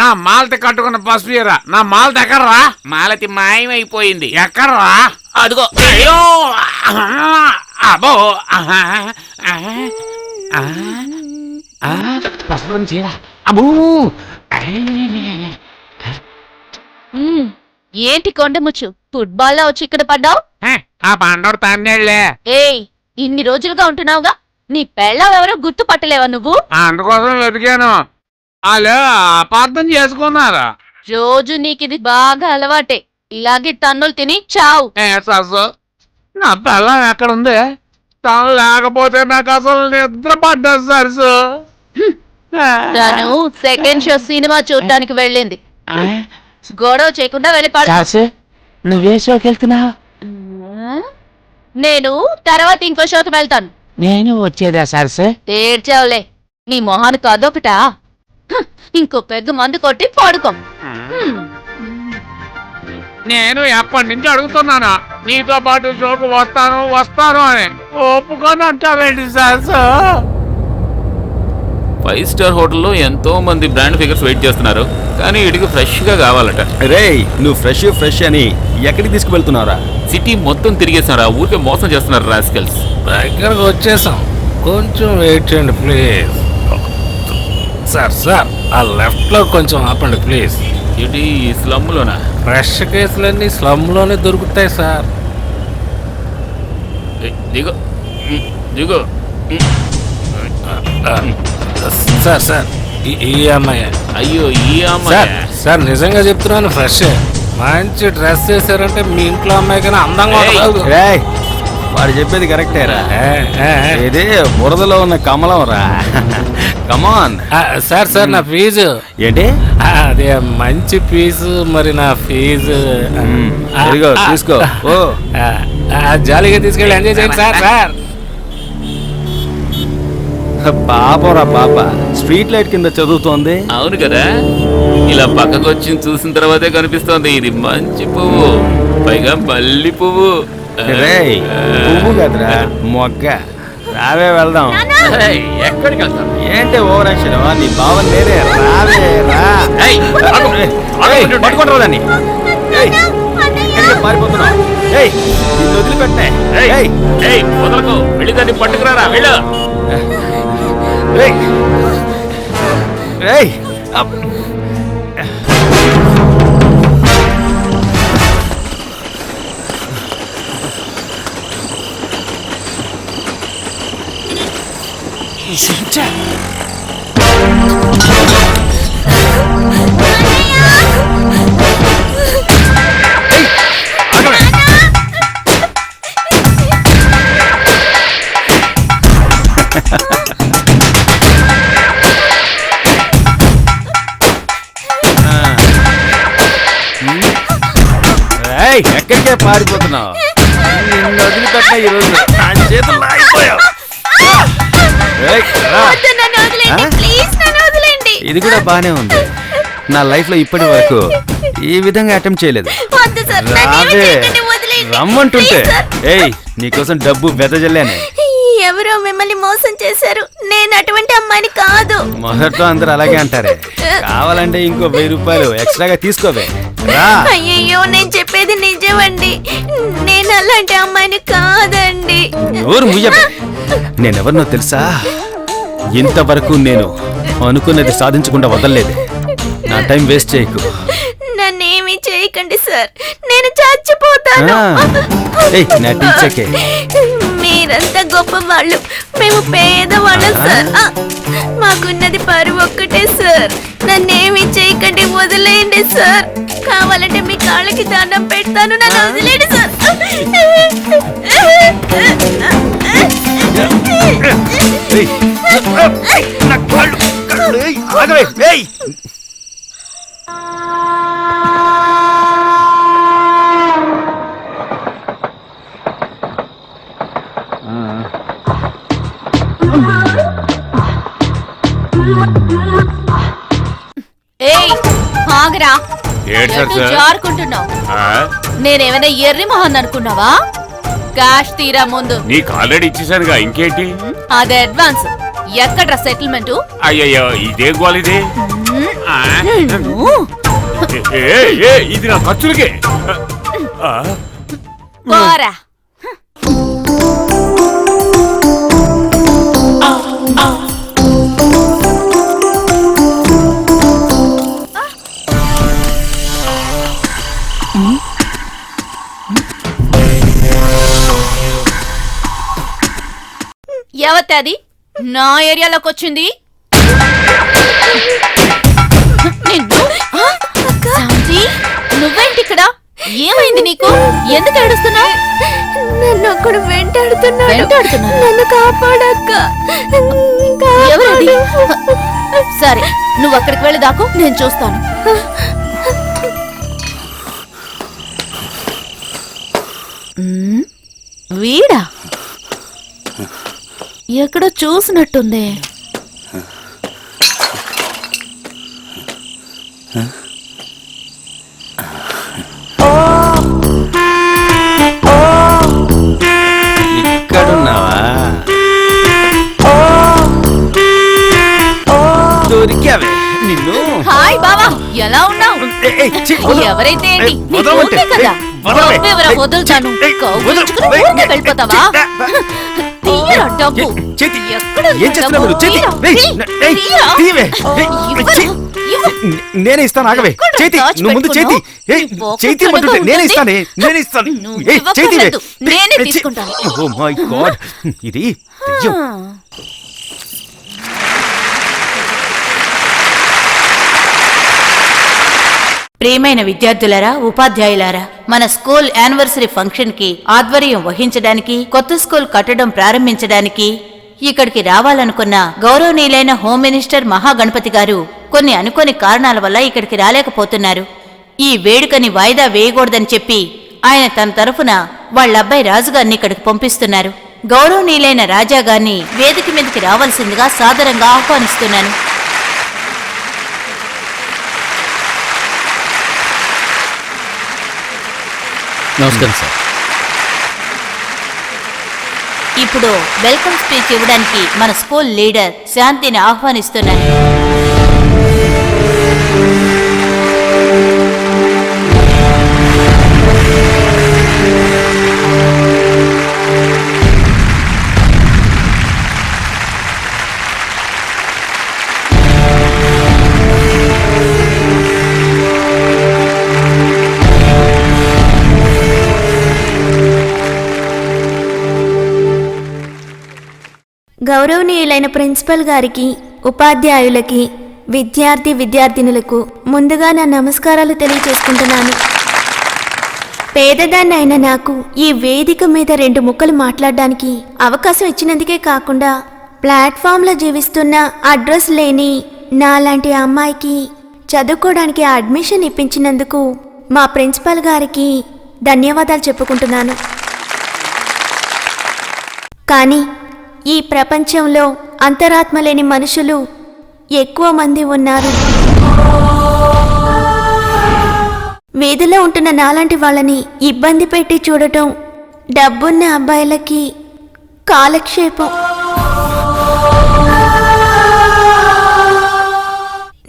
నా మాలతి కట్టుకున్న పసుపు చీర నా మాలతి ఎక్కడరా? మాలతి మాయమైపోయింది. ఎక్కడరా? అదిగో. అయ్యో అబ్బో, పసుపు చీర. అబ్బో, ఏంటి కొండముచ్చు, ఫుట్బాల్ లో వచ్చి ఇక్కడ పడ్డావు? ఆ పండోడు తండ్రిలే. ఏయ్, ఇన్ని రోజులుగా ఉంటున్నావుగా, నీ పెళ్ళాం ఎవరో గుర్తుపట్టలేవా నువ్వు? అందుకోసం వెతికాను. వాళ్ళు అపార్థం చేసుకున్నారు. రోజు నీకిది బాగా అలవాటే. ఇలాగే తన్నులు తిని చావు. సరసు, నా పిల్లం ఎక్కడుంది? తను లేకపోతే నాకు అసలు నిద్ర పడ్డది సరసు. తను సెకండ్ షో సినిమా చూడటానికి వెళ్ళింది. గొడవ చేయకుండా వెళ్ళిపోయి. నువ్వే షోకి వెళ్తున్నావు? నేను తర్వాత ఇంకో షోకి వెళ్తాను. నేను వచ్చేదా సరసు? తేడ్చావులే, నీ మొహానికి అదొకటా? ఇంకో పెద్ద మందు కొట్టి పడుకో. నేను ఎప్పటి నుంచి అడుగుతున్నాను నీతో పాటు షోకు వస్తాను అని. ఒప్పుకొని అంటావేంటి సరసు? 5 స్టార్ హోటల్లో ఎంతో మంది బ్రాండ్ ఫిగర్స్ వెయిట్ చేస్తున్నారు, కానీ ఇడికి ఫ్రెష్ గా కావాలట. రేయ్, నువ్వు ఫ్రెష్ అని ఎక్కడికి తీసుకువెళ్తున్నారా? సిటీ మొత్తం తిరిగేసారా, ఊరికే మోసం చేస్తున్నారు రాస్కెల్స్. దగ్గరకు వచ్చేసాం, కొంచెం వెయిట్ చేయండి ప్లీజ్. సార్ ఆ లెఫ్ట్ లో కొంచెం ఆపండి ప్లీజ్. ఇది స్లమ్ లోనా? ఫ్రెష్ కేసులన్నీ స్లమ్ లోనే దొరుకుతాయి సార్. దిగో దిగో. సార్ ఈ అమ్మాయి. అయ్యో, ఈ అమ్మాయి. సార్ నిజంగా చెప్తున్నాను, ఫ్రెష్. మంచి డ్రెస్ వేసారంటే మీ ఇంట్లో అమ్మాయి కన్నా అందంగా ఉంటుంది. వాడు చెప్పేది కరెక్టేరా. ఇది బురదలో ఉన్న కమలం రా. కమాన్. సార్ నా ఫీజు ఏంటి? అదే మంచి ఫీజు. మరి నా ఫీజు తీసుకో. ఓ జాలీగా తీసుకెళ్ళి ఎంజాయ్ చేయండి సార్. పాపరా పాప, స్ట్రీట్ లైట్ కింద చదువుతోంది. అవును కదా, ఇలా పక్కకు వచ్చి చూసిన తర్వాతే కనిపిస్తోంది ఇది మంచి పువ్వు, పైగా మల్లి పువ్వు. పువ్వు కదరా, మొగ్గ. రావే వెళ్దాం. ఎక్కడికి వెళ్తాం? ఏంటి ఓవర్ యాక్షన్? నీ బావన్ నేనే. రావే రా. పట్టుకుంటారు దాన్ని. పారిపోతున్నావు. వదిలిపెట్టే. వదలకు, వెళ్ళి దాన్ని పట్టుకురారా. వెళ్ళు. ఎక్కడికే పారిపోతున్నావు? నిన్ను వదిలిపెట్టిన ఈ రోజు నా చేతుల్లో ఆగిపోయావు. ఏయ్, రా. వద్దు, నన్ను వదిలేయండి. ఆ? ప్లీజ్ నన్ను వదిలేయండి. ఇది కూడా బానే ఉంది. నా లైఫ్ లో ఇప్పటి వరకు ఈ విధంగా అటెంప్ట్ చేయలేదు. వద్దు సార్, నన్నేమీ రావే, చేయకండి, వదిలేయండి. రమ్మంటుంటే. Please sir. ఏయ్, నీకోసం డబ్బు వెదజల్లానే. ఎవరో మిమ్మల్ని మోసం చేశారు. నేను అటువంటి అమ్మాయిని కాదు. మొదట్లో అందరూ అలాగే అంటారే. కావాలంటే ఇంకో 1000 రూపాయలు ఎక్స్ట్రాగా తీసుకోవే. రా. అయ్యయ్యో, నేను చెప్పేది నిజమండి. నేను అలాంటి అమ్మాయిని కాదండి. నోరు ముయ్యవే. నేనెవరినో తెలుసా? ఇంతవరకు నేను అనుకున్నది సాధించకుండా వదలలేదు. నా టైం వేస్ట్ చేయకు. నన్నేమీ చేయకండి సార్, నేను చచ్చిపోతాను. ఏయ్, నటించకే. మీరంతా గొప్ప వాళ్ళు, మేము పేదవాళ్ళం సార్. మాకున్నది పరువు ఒక్కటే సార్. నన్నేమీ చేయకండి, వదిలేయండి సార్. కావాలంటే మీ కాళ్ళకి దండం పెడతాను, నన్ను వదిలేయండి సార్. ఏయ్, నా కాళ్ళు, కాళ్ళు, ఏయ్, ఆగవే, ఏయ్. ఏయ్, ఆగరా. ఏంటి సార్ సార్? జారుకుంటున్నావు. ఆ? నేనేమైనా ఎర్రి మొహన్ అనుకున్నావా? క్యాష్ తీరా ముందు. నీకు ఆల్రెడీ ఇచ్చేసానుగా, ఇంకేంటి? అది అడ్వాన్స్. ఎక్కడ్రా సెటిల్మెంట్? అయ్యయ్యో, ఇదే గోలిది. ఆ? ఇది నా ఖర్చులకే. ఆ? పోరా. ఎవతే అది నా ఏరియాలోకి వచ్చింది? నువ్వేంటి ఇక్కడ? ఏమైంది నీకు? ఎందుకు ఏడుస్తున్నావు? నన్ను ఒకడు వెంటాడుతున్నాడు. నన్ను కాపాడక్క. ఎవరది? సరే, నువ్వు అక్కడికి వెళ్ళి దాకు, నేను చూస్తాను. వీడా? ఎక్కడో చూసినట్టుంది. ఇక్కడున్నావా? దొరికావే నిన్ను. హాయ్ బావా, ఎలా ఉన్నావు? ఎవరైతే ఏంటి, నీకు ఉంది కదా. నువ్వెవరా? వదులుతాను. కౌగిలించుకుని ఊరికే వెళ్ళిపోతావా? తీయరా డబ్బు. నేనే ఇస్తాను, ఆగవే. చేతి, నువ్వు ముందు చేతి. చేతి ఇమ్మంటుంటే నేనే ఇస్తాను, నేనే ఇస్తాను. చేతి. నేనే తీసుకుంటాను. ఓ మై గాడ్, ఇది దెయ్యం. ప్రియమైన విద్యార్థులారా, ఉపాధ్యాయులారా, మన స్కూల్ యానివర్సరీ ఫంక్షన్ కి ఆధ్వర్యం వహించడానికి, కొత్త స్కూల్ కట్టడం ప్రారంభించడానికి ఇక్కడికి రావాలనుకున్న గౌరవనీయులైన హోమ్ మినిస్టర్ మహాగణపతి గారు కొన్ని అనుకోని కారణాల వల్ల ఇక్కడికి రాలేకపోతున్నారు. ఈ వేడుకని వాయిదా వేయకూడదని చెప్పి ఆయన తన తరఫున వాళ్ళబ్బాయి రాజుగారిని ఇక్కడికి పంపిస్తున్నారు. గౌరవనీయులైన రాజాగారిని వేదిక మీదకి రావాల్సిందిగా సాదరంగా ఆహ్వానిస్తున్నాను. నమస్కారం సార్. ఇప్పుడు వెల్కమ్ స్పీచ్ ఇవ్వడానికి మన స్కూల్ లీడర్ శాంతిని ఆహ్వానిస్తున్నాను. గౌరవనీయులైన ప్రిన్సిపల్ గారికి, ఉపాధ్యాయులకి, విద్యార్థినులకు ముందుగా నా నమస్కారాలు తెలియజేసుకుంటున్నాను. పేదదాన్నైన నాకు ఈ వేదిక మీద 2 ముక్కలు మాట్లాడడానికి అవకాశం ఇచ్చినందుకే కాకుండా, ప్లాట్ఫామ్లో జీవిస్తున్న అడ్రస్ లేని నాలాంటి అమ్మాయికి చదువుకోవడానికి అడ్మిషన్ ఇప్పించినందుకు మా ప్రిన్సిపల్ గారికి ధన్యవాదాలు చెప్పుకుంటున్నాను. కానీ ఈ ప్రపంచంలో అంతరాత్మ లేని మనుషులు ఎక్కువ మంది ఉన్నారు. వీధిలో ఉంటున్న నాలాంటి వాళ్ళని ఇబ్బంది పెట్టి చూడటం డబ్బున్న అబ్బాయిలకి కాలక్షేపం.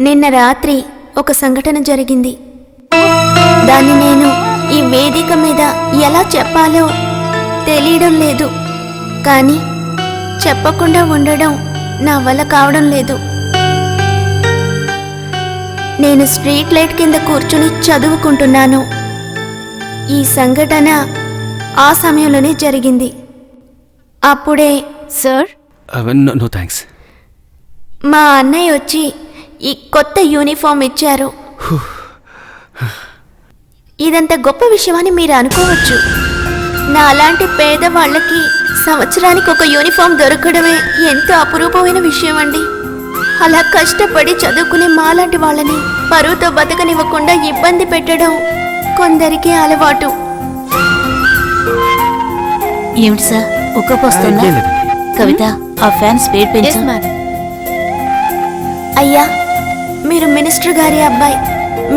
నిన్న రాత్రి ఒక సంఘటన జరిగింది. దాన్ని నేను ఈ వేదిక మీద ఎలా చెప్పాలో తెలియడం లేదు. కానీ చెప్పకుండా ఉండడం నా వల్ల కావడం లేదు. నేను స్ట్రీట్ లైట్ కింద కూర్చుని చదువుకుంటున్నాను. ఈ సంఘటన ఆ సమయంలోనే జరిగింది. అప్పుడే సార్, నో థ్యాంక్స్. మా అన్నయ్య వచ్చి ఈ కొత్త యూనిఫామ్ ఇచ్చారు. ఇదంత గొప్ప విషయమని మీరు అనుకోవచ్చు. నా అలాంటి పేదవాళ్ళకి సంవత్సరానికి ఒక యూనిఫామ్ దొరకడమే ఎంతో అపురూపమైన విషయం అండి. అలా కష్టపడి చదువుకునే మాలాంటి వాళ్ళని పరువుతో బతకనివ్వకుండా ఇబ్బంది పెట్టడం కొందరికి అలవాటు. ఏమిటి సార్ ఉక్కపోస్తుందా? కవిత, ఆ ఫ్యాన్ స్పీడ్ పెంచు. అయ్యా, మీరు మినిస్టర్ గారి అబ్బాయి.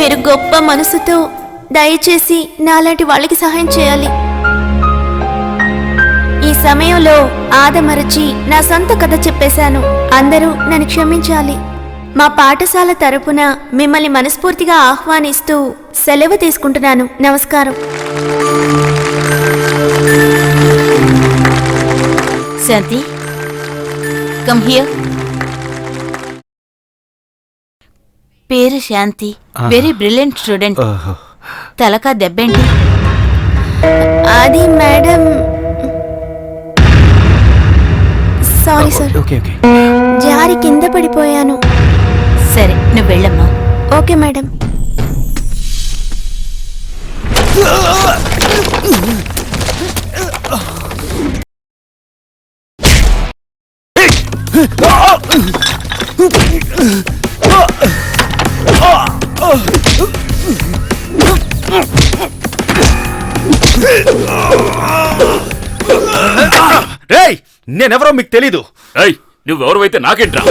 మీరు గొప్ప మనసుతో దయచేసి నాలాంటి వాళ్ళకి సహాయం చేయాలి. ఈ సమయంలో ఆదమరచి నా సొంత కథ చెప్పేశాను. అందరూ నన్ను క్షమించాలి. మా పాఠశాల తరపున మిమ్మల్ని మనస్ఫూర్తిగా ఆహ్వానిస్తూ సెలవు తీసుకుంటున్నాను. నమస్కారం. శాంతి, కమ్ హియర్. పేరు శాంతి, వెరీ బ్రిలియంట్ స్టూడెంట్. తలకా దెబ్బేంటి? అది మేడం, సారీ సార్, జారి కింద పడిపోయాను. సరే, నువ్వు వెళ్ళమ్మా. Okay madam. రేయ్, నేనెవరో మీకు తెలీదు. ఏయ్, నువ్వెవరైతే నాకేంట్రా?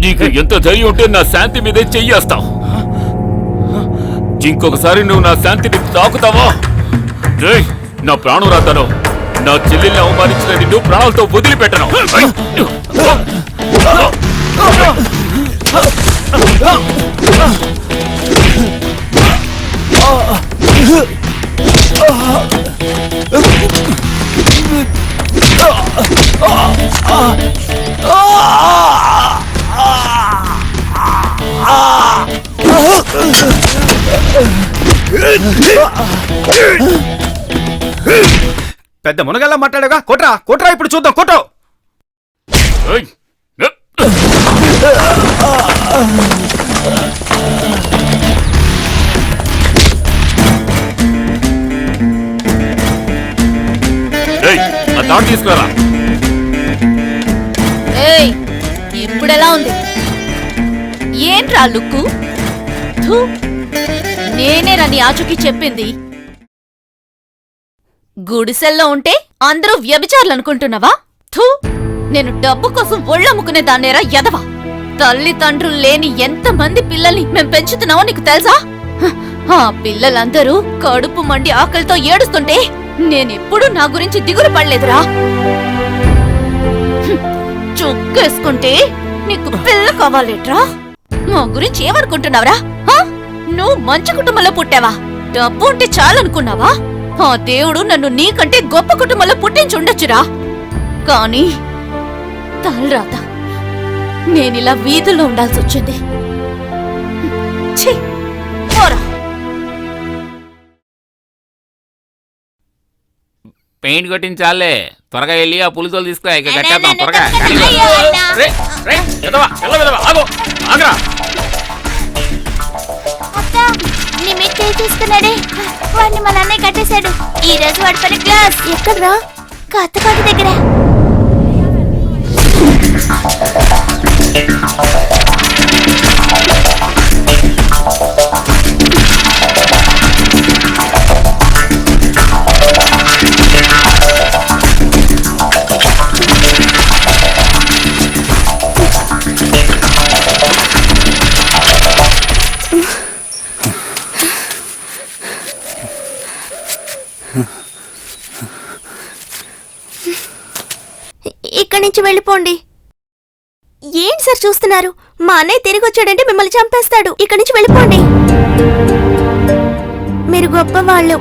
నీకు ఎంత ధైర్యం ఉంటే నా శాంతి మీదే చెయ్యేస్తావు. ఇంకొకసారి నువ్వు నా శాంతిని తాకుతావా? నా ప్రాణం రాతాను. నా చెల్లెల్ని అవమానించిన నిన్ను ప్రాణాలతో వదిలిపెట్టను. పెద్ద మునగల్లా మాట్లాడగా కొట్రా కొట్రా, ఇప్పుడు చూద్దాం, కొట్టు. ఆ తాడు తీసుకురా. ఇప్పుడెలా ఉంది? ఏంట్రా లుక్కు? నేనే రని ఆచూకీ చెప్పింది. గుడిసెల్లో ఉంటే అందరూ వ్యభిచారులనుకుంటున్నావా? థూ, నేను డబ్బు కోసం ఒళ్ళమ్ముకునే దాన్నేరా ఎదవా. తల్లిదండ్రులు లేని ఎంతమంది పిల్లల్ని మేం పెంచుతున్నావో నీకు తెలుసా? ఆ పిల్లలందరూ కడుపు మండి ఆకలితో ఏడుస్తుంటే నేనెప్పుడు నా గురించి దిగులు పడలేదురా. చుక్కేసుకుంటే నీకు పిల్ల కావాలేట్రా? మా గురించి ఏమనుకుంటున్నావురా? నువ్వు మంచి కుటుంబంలో పుట్టావా? డబ్బు ఉంటే చాలనుకున్నావా? ఆ దేవుడు నన్ను నీకంటే గొప్ప కుటుంబంలో పుట్టించుండొచ్చురా. కానీ తలరాత నేనిలా వీధుల్లో ఉండాల్సి వచ్చింది. ఛీ, పోరా. పెయింట్ కొట్టించాలే, త్వరగా వెళ్ళి ఆ పులితోలు తీసుకురా, ఇక కట్టేద్దాం త్వరగా. అయ్యో, అన్నా. రే రే ఎదవా ఎల్ల ఎదవా ఆగు ఆగరా. అక్క, నీ మీద చేసుకున్నాడే వాడిని మా నాన్న కట్టేశాడు. ఈ రోజు వాడి పని క్లాస్. ఎక్కడ్రా? కొత్తకోట దగ్గర. ఇక్కడి నుంచి వెళ్ళిపోండి. ఏంటి సార్ చూస్తున్నారు? మా అన్నయ్య తిరిగి వచ్చాడంటే మిమ్మల్ని చంపేస్తాడు. ఇక్కడి నుంచి వెళ్ళిపోండి. మీరు గొప్పవాళ్ళు,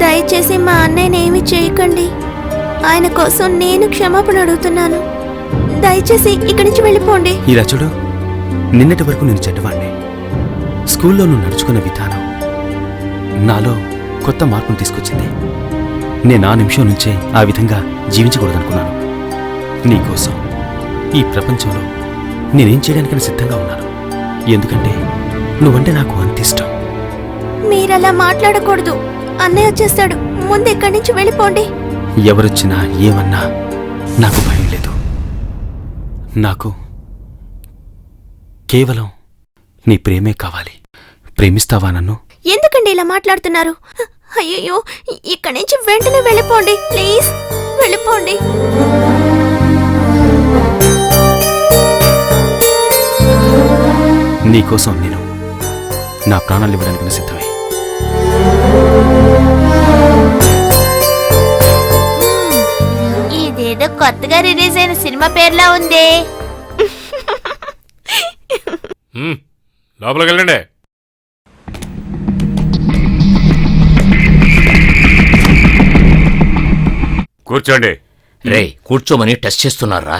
దయచేసి మా అన్నయ్యని ఏమీ చేయకండి. ఆయన కోసం నేను క్షమాపణ అడుగుతున్నాను. దయచేసి ఇక్కడి నుంచి వెళ్ళిపోండి. ఇలా చూడు, నిన్నటి వరకు నేను చెడ్డవాణ్ణి. స్కూల్లో నువ్వు నడుచుకున్న విధానం నాలో కొత్త మార్పును తీసుకొచ్చింది. నేను ఆ నిమిషం నుంచే ఆ విధంగా జీవించకూడదనుకున్నాను. నీకోసం ఈ ప్రపంచంలో నేనేం చేయడానికైనా సిద్ధంగా ఉన్నాను. ఎందుకంటే నువ్వంటే నాకు అంత ఇష్టం. మీరలా మాట్లాడకూడదు. అన్నయ్య వచ్చేస్తాడు. ముందు ఇక్కడి నుంచి వెళ్ళిపోండి. ఎవరొచ్చినా ఏమన్నా నాకు భయం లేదు. నాకు కేవలం నీ ప్రేమే కావాలి. ప్రేమిస్తావా నన్ను? ఎందుకండి ఇలా మాట్లాడుతున్నారు? అయ్యో, ఇక్కడి నుంచి వెంటనే వెళ్ళిపోండి. ప్లీజ్ వెళ్ళిపోండి. నీకోసం నేను నా ప్రాణాలు ఇవ్వడానికి సిద్ధమే. ఇదేదో కొత్తగా రిలీజ్ అయిన సినిమా పేర్లా ఉంది. లోపలికి వెళ్ళండి. కూర్చోండి. రే కూర్చోమని టెస్ట్ చేస్తున్నారా?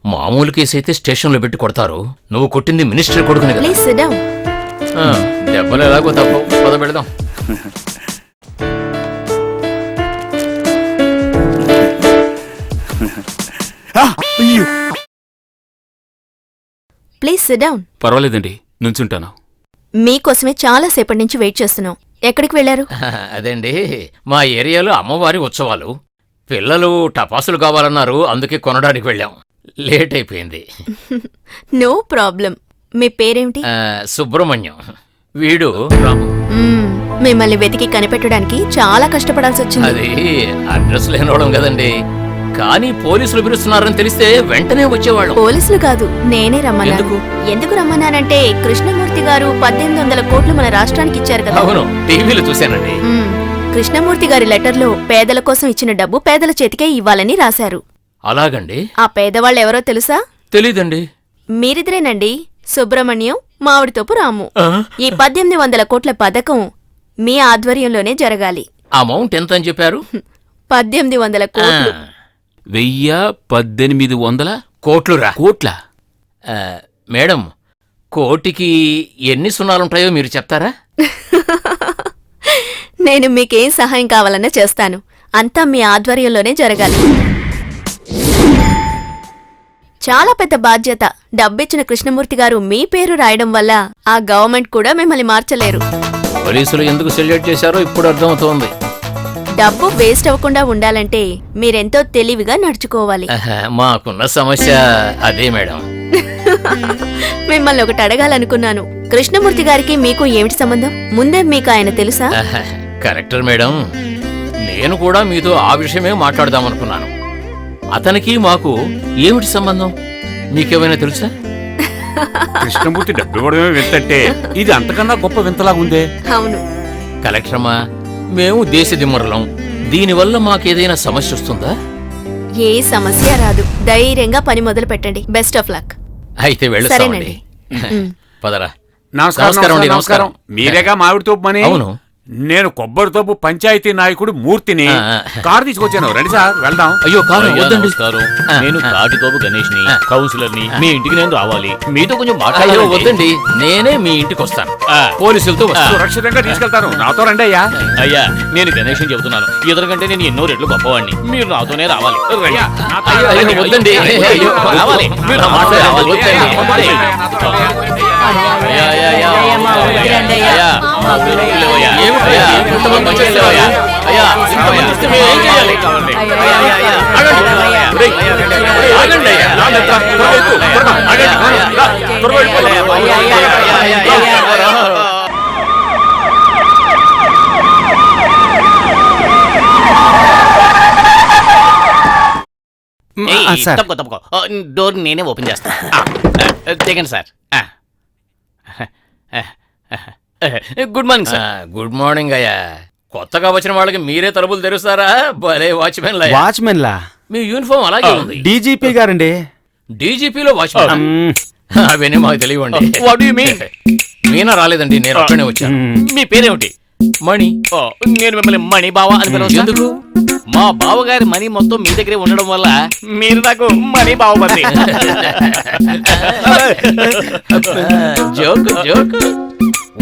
మామూలు కేసు అయితే స్టేషన్లో పెట్టి కొడతారు. నువ్వు కొట్టింది మినిస్టర్ కొడుకుని కదా. Please SIT down. దెబ్బలు ఎలాగో తప్పు. పద పెడదాం. Please SIT down. పర్వాలేదండి, నుంచుంటాను. మీకోసమే చాలా సేపటి నుంచి వెయిట్ చేస్తున్నాం. ఎక్కడికి వెళ్ళారు? అదేండి, మా ఏరియాలో అమ్మవారి ఉత్సవాలు. పిల్లలు టపాసులు కావాలన్నారు, అందుకే కొనడానికి వెళ్ళాం. లేట్ అయిపోయింది. No problem. మీ పేరేమిటి? సుబ్రహ్మణ్యం. వీడు రాము. మిమ్మల్ని వెతికి కనిపెట్టడానికి చాలా కష్టపడాల్సి వచ్చింది. అది అడ్రస్ లేనవడం కదండి. కానీ పోలీసులు పిలుస్తున్నారని తెలిస్తే వెంటనే వచ్చేవాళ్ళం. పోలీసులు కాదు, నేనే రమ్మన్నాను. ఎందుకు రమ్మన్నానంటే కృష్ణమూర్తి గారు 1800 కోట్లు మన రాష్ట్రానికి ఇచ్చారు కదా. అవును, టీవీలో చూశానండి. కృష్ణమూర్తి గారి లెటర్లో పేదల కోసం ఇచ్చిన డబ్బు పేదల చేతికే ఇవ్వాలని రాశారు. అలాగండి. ఆ పేదవాళ్ళు ఎవరో తెలుసా? తెలీదండి. మీరిద్దరేనండి, సుబ్రహ్మణ్యం, మామిడితోపు రాము. ఈ 1800 కోట్ల పథకం మీ ఆధ్వర్యంలోనే జరగాలి. అమౌంట్ ఎంత అని చెప్పారు? 1800 కోట్లు. 1800 కోట్లురా. కోట్ల? మేడం, కోటికి ఎన్ని సున్నాలుంటాయో మీరు చెప్తారా? నేను మీకేం సహాయం కావాలన్నా చేస్తాను. అంతా మీ ఆధ్వర్యంలోనే జరగాలి. చాలా పెద్ద బాధ్యత. డబ్బిచ్చిన కృష్ణమూర్తి గారు మీ పేరు రాయడం వల్ల ఆ గవర్నమెంట్ కూడా మిమ్మల్ని మార్చలేరు. పోలీసులు ఎందుకు సెల్యూట్ చేశారో ఇప్పుడు అర్థమవుతోంది. డబ్బు వేస్ట్ అవ్వకుండా ఉండాలంటే మీరెంతో తెలివిగా నడుచుకోవాలి. మాకున్న సమస్య అదే మేడం. మిమ్మల్ని ఒకటి అడగాలనుకున్నాను. కృష్ణమూర్తి గారికి మీకు ఏమిటి సంబంధం? ముందే మీకు ఆయన తెలుసా? కరెక్టర్ మేడం, నేను కూడా మీతో ఆ విషయమే మాట్లాడదామనుకున్నాను. అతనికి మాకు ఏమిటి సంబంధం మీకేమైనా తెలుసా? కృష్ణమూర్తి డబ్బు ఇవ్వడమే వింతంటే ఇది అంతకన్నా గొప్ప వింతలాగుందే. అవును. కలెక్టరమ్మా, మేము దేశదిమ్మరులం. దీనివల్ల మాకేదైనా సమస్య వస్తుందా? ఏ సమస్య రాదు. ధైర్యంగా పని మొదలు పెట్టండి. Best of luck. అయితే వెళ్ళొస్తామండి. పదరా. నమస్కారం అండి, నమస్కారం. మీరేగా మామిడి తోపు మని? అవును. నేను కొబ్బరి తోపు పంచాయతీ నాయకుడు మూర్తిని. కారు తీసుకొచ్చాను, రండి సార్ వెళ్దాం. అయ్యో కాదు, వద్దండి. నేను తాటితోపు గణేష్ ని కౌన్సిలర్ ని మీ ఇంటికి నేను రావాలి మీతో కొంచెం అయ్యో మాట్లాడాలి. వద్దండి, నేనే మీ ఇంటికి వస్తాను. పోలీసులతో వస్తాను. సురక్షితంగా తీసుకెళ్తాను, నాతో రండి అయ్యా. అయ్యా నేను గణేష్ చెబుతున్నాను, ఎదురుకంటే నేను ఎన్నో రెట్లు గొప్పవాడిని, మీరు నాతోనే రావాలి. అయ్యా, నాతో అయ్యో, అయ్యో, వద్దండి. అయ్యో, రావాలి. మీరు నా మాట రావాలి. వద్దండి. అయ్యా, అయ్యా, అయ్యా. అయ్యా, మా పిల్లలు లేవయ్యా. అయ్యా, ఇంతమంది వచ్చేసి లేవయ్యా. అయ్యా, ఇంతమంది వస్తే మేము ఏం చేయాలి? అయ్యా, అయ్యా, అయ్యా. ఒరేయ్, ఆగండి అయ్యా. త్వరగా ఎక్కు, త్వరగా, ఆగండి. రా, త్వరగా వెళ్ళిపోదాం. సార్. తప్పుకో డోర్ నేనే ఓపెన్ చేస్తాను. దిగండి sir. Good morning sir. Good morning అయ్యా. కొత్తగా వచ్చిన వాళ్ళకి మీరే తలుపులు తెరుస్తారా? భలే వాచ్మెన్ లా. వాచ్మెన్ లా? మీ యూనిఫామ్ అలాగే ఉంది. డీజీపీ గారండి. డీజీపీలో వాచ్మెన్? అవన్నీ మాకు తెలియండి. What do you mean? Meena రాలేదండి, నేను అక్కడనే వచ్చాను. మీ పేరేమిటి? మణి. నేను మిమ్మల్ని మణి బావ అని పిలవచ్చు. ఎందుకు? మా బావగారి మనీ మొత్తం మీ దగ్గరే ఉండడం వల్ల మీరు నాకు మనీ బావ మంది. Joke joke.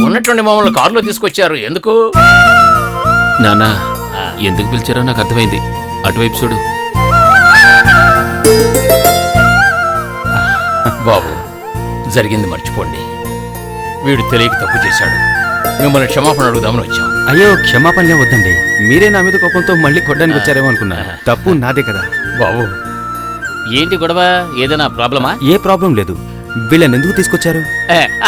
ఉన్నటువంటి మమ్మల్ని కారులో తీసుకొచ్చారు, ఎందుకు? నాన్న ఎందుకు పిలిచారో నాకు అర్థమైంది. అటువైపు చూడు. బాబు, జరిగింది మర్చిపోండి. వీడు తెలియక తప్పు చేశాడు. మిమ్మల్ని క్షమాపణ అడుగుదామని వచ్చాం. అయ్యో క్షమాపణలే వద్దండి. మీరే నా మీద కోపంతో మళ్ళీ కొట్టడానికి వచ్చారేమో అనుకున్నా. తప్పు నాదే కదా. బాబు, ఏంటి గొడవ? ఏదైనా ప్రాబ్లమా? ఏ ప్రాబ్లం లేదు. వీళ్ళని ఎందుకు తీసుకొచ్చారు?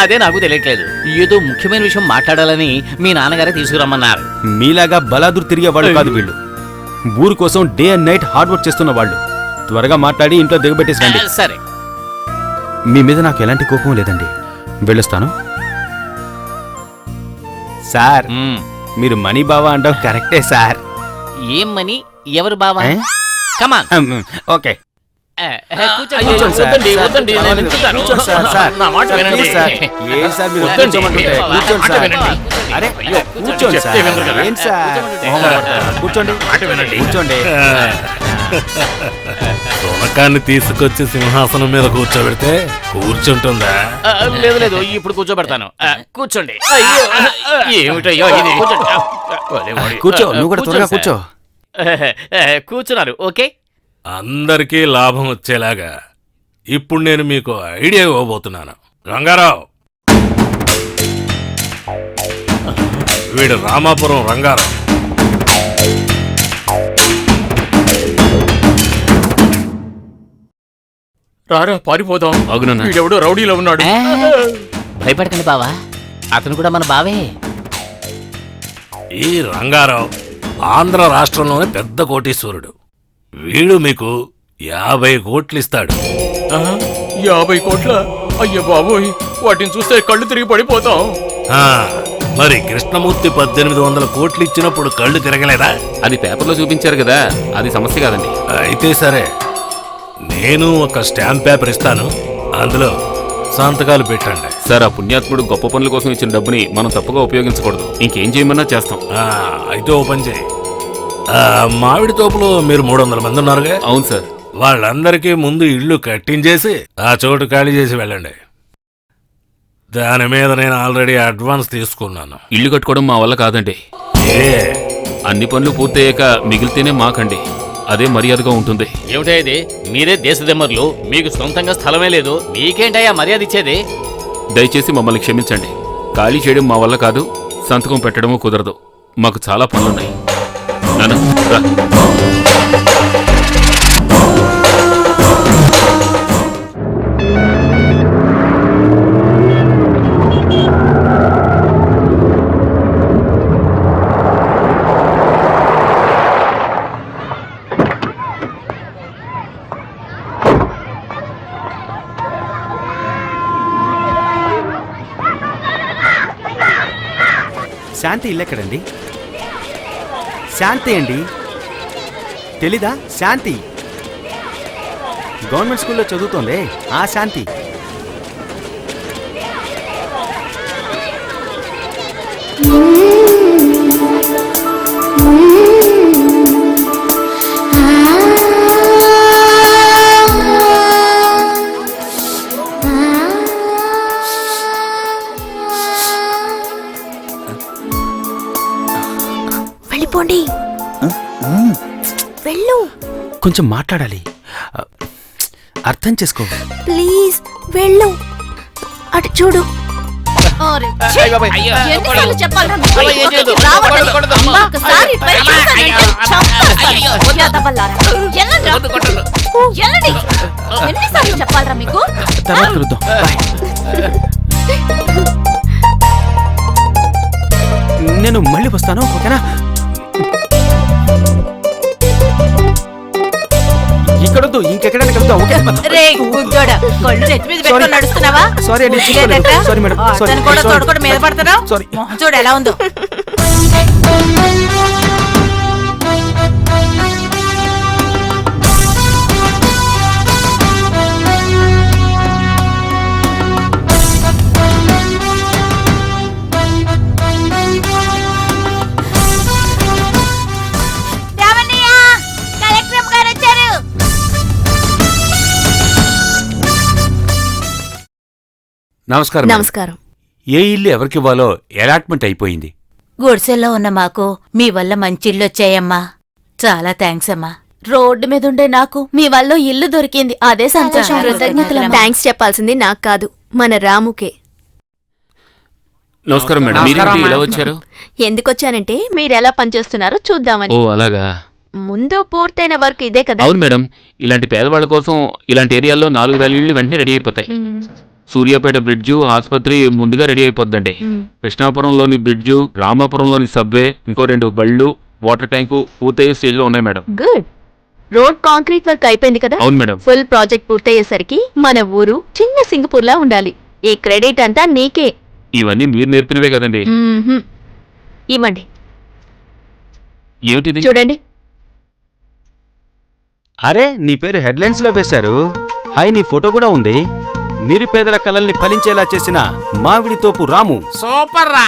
అదే నాకు తెలియట్లేదు. ఏదో ముఖ్యమైన విషయం మాట్లాడాలని మీ నాన్నగారే తీసుకురమ్మన్నారు. మీలాగా బలాదురు తిరిగే వాళ్ళు కాదు వీళ్ళు. ఊరు కోసం day and night hard work చేస్తున్న వాళ్ళు. త్వరగా మాట్లాడి ఇంట్లో దిగబెట్టేసి రండి. సరే. మీ మీద నాకు ఎలాంటి కోపం లేదండి. వెళ్ళొస్తాను. సార్, మీరు మనీ బావా అంటాం కరెక్టే సార్. ఏం మనీ? ఎవరు బావా? ఏ? కమాన్. ఓకే. కూర్చోండి సార్. వద్దండి, వద్దండి, నేను నిల్చుంటాను. కూర్చోండి సార్. సార్, నా మాట సార్, వినండి. Please sir. ఏం సార్ మీరు వద్దండి. కూర్చోమంటుంటే? కూర్చోండి మాట సార్. వినండి. అరే అయ్యో, కూర్చోండి చెప్తే సార్. వినరు కదా. ఏం సార్ మొహమాట పడతారు? కూర్చోండి. మాట వినండి. కూర్చోండి. తునకాన్ని తీసుకొచ్చి సింహాసనం మీద కూర్చోబెడితే కూర్చుంటుందా? లేదు లేదు, ఇప్పుడు కూర్చోబెడతాను. కూర్చోండి. ఏమిటయ్యో ఇది? కూర్చో, నువ్వు కూడా త్వరగా కూర్చో. కూర్చున్నారు. ఓకే. అందరికీ లాభం వచ్చేలాగా ఇప్పుడు నేను మీకు ఐడియా ఇవ్వబోతున్నాను. రంగారావు, వీడు రామాపురం రంగారావు. రారా పారిపోదాం. అవునన్నా. వీడెవడో రౌడీలో ఉన్నాడు. భయపడకండి బావా, అతను కూడా మన బావే. ఈ రంగారావు ఆంధ్ర రాష్ట్రంలోనే పెద్ద కోటీశ్వరుడు. వీడు మీకు 50 కోట్లు ఇస్తాడు. 50 కోట్ల? అయ్య బాబోయ్, వాటిని చూస్తే కళ్ళు తిరిగి పడిపోతాం. ఆ, మరి కృష్ణమూర్తి 1800 కోట్లు ఇచ్చినప్పుడు కళ్ళు తిరగలేదా? అది పేపర్లో చూపించారు కదా, అది సమస్య కాదండి. అయితే సరే, నేను ఒక స్టాంప్ పేపర్ ఇస్తాను, అందులో సంతకాలు పెట్టండి. సార్, ఆ పుణ్యాత్ముడు గొప్ప పనుల కోసం ఇచ్చిన డబ్బుని మనం తప్పుగా ఉపయోగించకూడదు. ఇంకేం చేయమన్నా చేస్తాం. అయితే ఓ పని చేయి. మామిడి తోపులో మీరు 300 మంది ఉన్నారుగా? అవును సార్. వాళ్ళందరికీ ముందు ఇళ్ళు కట్టించేసి ఆ చోటు ఖాళీ చేసి వెళ్ళండి. దాని మీద నేను ఆల్రెడీ అడ్వాన్స్ తీసుకున్నాను. ఇల్లు కట్టుకోవడం మా వల్ల కాదండి. ఏ అన్ని పనులు పూర్తయ్యాక మిగిలితేనే మాకండి. అదే మర్యాదగా ఉంటుంది. ఏమిటా ఇది? మీరే దేశదెమ్మర్లు, మీకు సొంతంగా స్థలమే లేదు, మీకేంటయ్యా మర్యాద ఇచ్చేది? దయచేసి మమ్మల్ని క్షమించండి. ఖాళీ చేయడం మా వల్ల కాదు, సంతకం పెట్టడము కుదరదు. మాకు చాలా పనులున్నాయి. నాన్న, రా. శాంతి ఇల్లు ఎక్కడండి? శాంతి అండి, తెలీదా? శాంతి గవర్నమెంట్ స్కూల్లో చదువుతోంది ఆ శాంతి. వెళ్ళిపోండి. వెళ్ళు. కొంచెం మాట్లాడాలి, అర్థం చేసుకో. ప్లీజ్ వెళ్ళు. అటు చూడు. ఎన్నిసార్లు చెప్పాలిరా మీకు? ఇక్కడికి రావద్దని. ఒక్కసారి ట్రై చేశానంటే చంపేస్తాను. యాదవల్లారా. వెళ్ళండ్రా. వెళ్ళండి. ఎన్నిసార్లు చెప్పాలిరా మీకు? తర్వాత కలుద్దాం. బాయ్. నేను మళ్ళీ వస్తాను, ఓకేనా? ఇక్కడొద్దు, ఇంకెక్కడైనా కలుద్దాం, ఓకే? రేయ్ గుడ్డోడా, కళ్ళు నెత్తి మీద పెట్టుకొని నడుస్తున్నావా? సారీ అండి, లేదంట? Sorry madam, sorry. అతను కూడా తోడుకోడు మీద పడుతున్నావు. సారీ. మొహం చూడు ఎలా ఉందో. నమస్కారం. నమస్కారం. ఏ ఇల్లు ఎవరికి ఇవ్వాలో అలాట్మెంట్ అయిపోయింది. గుడిసెల్లో ఉన్న మాకు మీ వల్ల మంచి ఇల్లు వచ్చాయమ్మా. చాలా థ్యాంక్స్ అమ్మా. రోడ్డు మీద ఉండే నాకు మీ వల్ల ఇల్లు దొరికింది, అదే సంతోషం. కృతజ్ఞతలు. థ్యాంక్స్ చెప్పాల్సింది నాకు కాదు, మన రాముకే. నమస్కారం మేడం. నమస్కారం, మీరు ఇలా మేడం. వచ్చారు? ఎందుకొచ్చానంటే మీరెలా పనిచేస్తున్నారో చూద్దామని. ఓ అలాగా. ముందు పూర్తయిన వర్క్ ఇదే కదా. అవును మేడం, ఇలాంటి పేదవాళ్ళ కోసం ఇలాంటి ఏరియాల్లో 4 వేల ఇళ్ళు వెంటనే రెడీ అయిపోతాయి. సూర్యాపేట బ్రిడ్జు, ఆసుపత్రి ముందుగా రెడీ అయిపోద్దండి. కృష్ణాపురంలోని బ్రిడ్జు, రామాపురంలోని సబ్వే, ఇంకో 2 బళ్ళు, వాటర్ ట్యాంకు పూర్తయ్యే స్టేజ్ లో ఉన్నాయి madam. Good. Road concrete work అయిపోయింది కదా. అవును మేడం. ఫుల్ ప్రాజెక్ట్ పూర్తయ్యేసరికి మన ఊరు చిన్న సింగపూర్ లా ఉండాలి. ఈ క్రెడిట్ అంతా నీకే. ఇవన్నీ మీరు నేర్పినవే కదండి. ఇవ్వండి. ఏమిటిది? చూడండి. అరే, నీ పేరు హెడ్లైన్స్ లో వేశారు. హాయ్, నీ ఫోటో కూడా ఉంది. నిరుపేదల కలల్ని ఫలించేలా చేసిన మామిడి తోపు రాము. సూపర్ రా.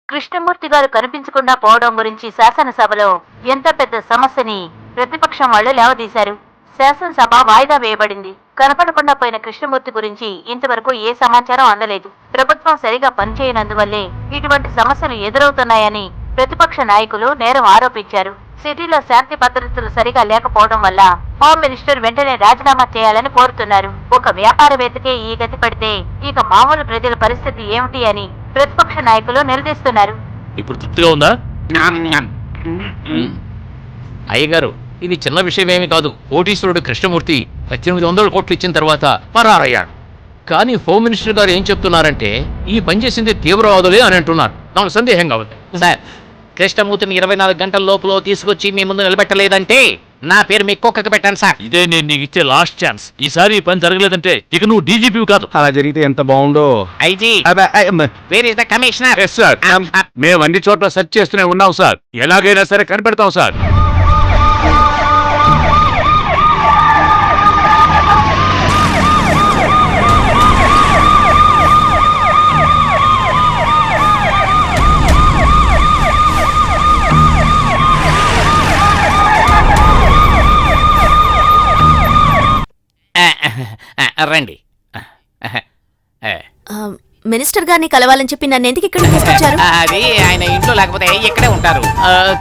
కృష్ణమూర్తి గారు కనిపించకుండా పోవడం గురించి శాసనసభలో ఎంత పెద్ద సమస్యని ప్రతిపక్షం వాళ్ళు లేవదీశారు. శాసనసభ వాయిదా వేయబడింది. కనపడకుండా పోయిన కృష్ణమూర్తి గురించి ఇంతవరకు ఏ సమాచారం అందలేదు. ప్రభుత్వం సరిగా పనిచేయనందువల్లే ఇటువంటి సమస్యలు ఎదురవుతున్నాయని ప్రతిపక్ష నాయకులు నేరం ఆరోపించారు. సిటీలో శాంతి భద్రతలు సరిగా లేకపోవడం వల్ల హోమ్ మినిస్టర్ వెంటనే రాజీనామా చేయాలని కోరుతున్నారు. ఒక వ్యాపారవేత్తకే ఈ గతి పడితే ఇక మామూలు ప్రజల పరిస్థితి ఏమిటి అని ప్రతిపక్ష నాయకులు నిలదీస్తున్నారు. ఇప్పుడు తృప్తిగా ఉందా? అయ్యగారు, ఇది చిన్న విషయమేమి కాదు. కోటీశ్వరుడు కృష్ణమూర్తి 1800 కోట్లు ఇచ్చిన తర్వాత పరారయ్యాడు. కానీ హోమ్ మినిస్టర్ గారు ఏం చెప్తున్నారంటే ఈ పని చేసింది తీవ్రవాదులే అని అంటున్నారు. నాకు సందేహం కావద్దు. సార్, కృష్ణమూర్తిని 24 గంటల లోపల తీసుకొచ్చి మీ ముందు నిలబెట్టలేదంటే నా పేరు మీ కుక్కకి పెట్టాను సార్. ఇదే నేను నీకు ఇచ్చే లాస్ట్ ఛాన్స్. ఈసారి ఈ పని జరగలేదంటే ఇక నువ్వు డీజీపీ కాదు. అలా జరిగితే ఎంత బాగుండో. IG, where is the commissioner? Sir, మేము అన్ని చోట్ల సెర్చ్ చేస్తూనే ఉన్నాం సార్. ఎలాగైనా సరే కనిపెడతాం సార్. రండి. మినిస్టర్ గారిని కలవాలని చెప్పి నన్ను ఎందుకు ఇక్కడ తీసుకొచ్చారు? అది ఆయన ఇంట్లో లేకపోతే ఇక్కడే ఉంటారు.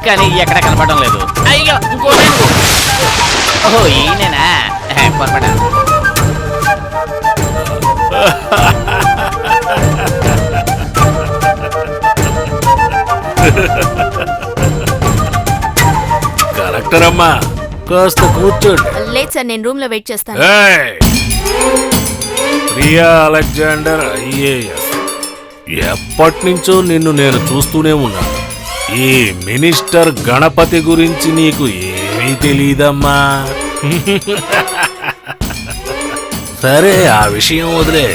కానీ ఎక్కడ కనపడడం లేదు. అయ్యో, ఓహో ఈయనేనా? పొరపడా. డాక్టర్ అమ్మా కాస్త కూర్చోండి. లేదు సార్, నేను రూమ్ లో వెయిట్ చేస్తాను. ఏయ్! ప్రియా అలెగ్జాండర్ ఐఏఎస్, ఎప్పటి నుంచో నిన్ను నేను చూస్తూనే ఉన్నాను. ఈ మినిస్టర్ గణపతి గురించి నీకు ఏమీ తెలీదమ్మా. సరే, ఆ విషయం వదిలే,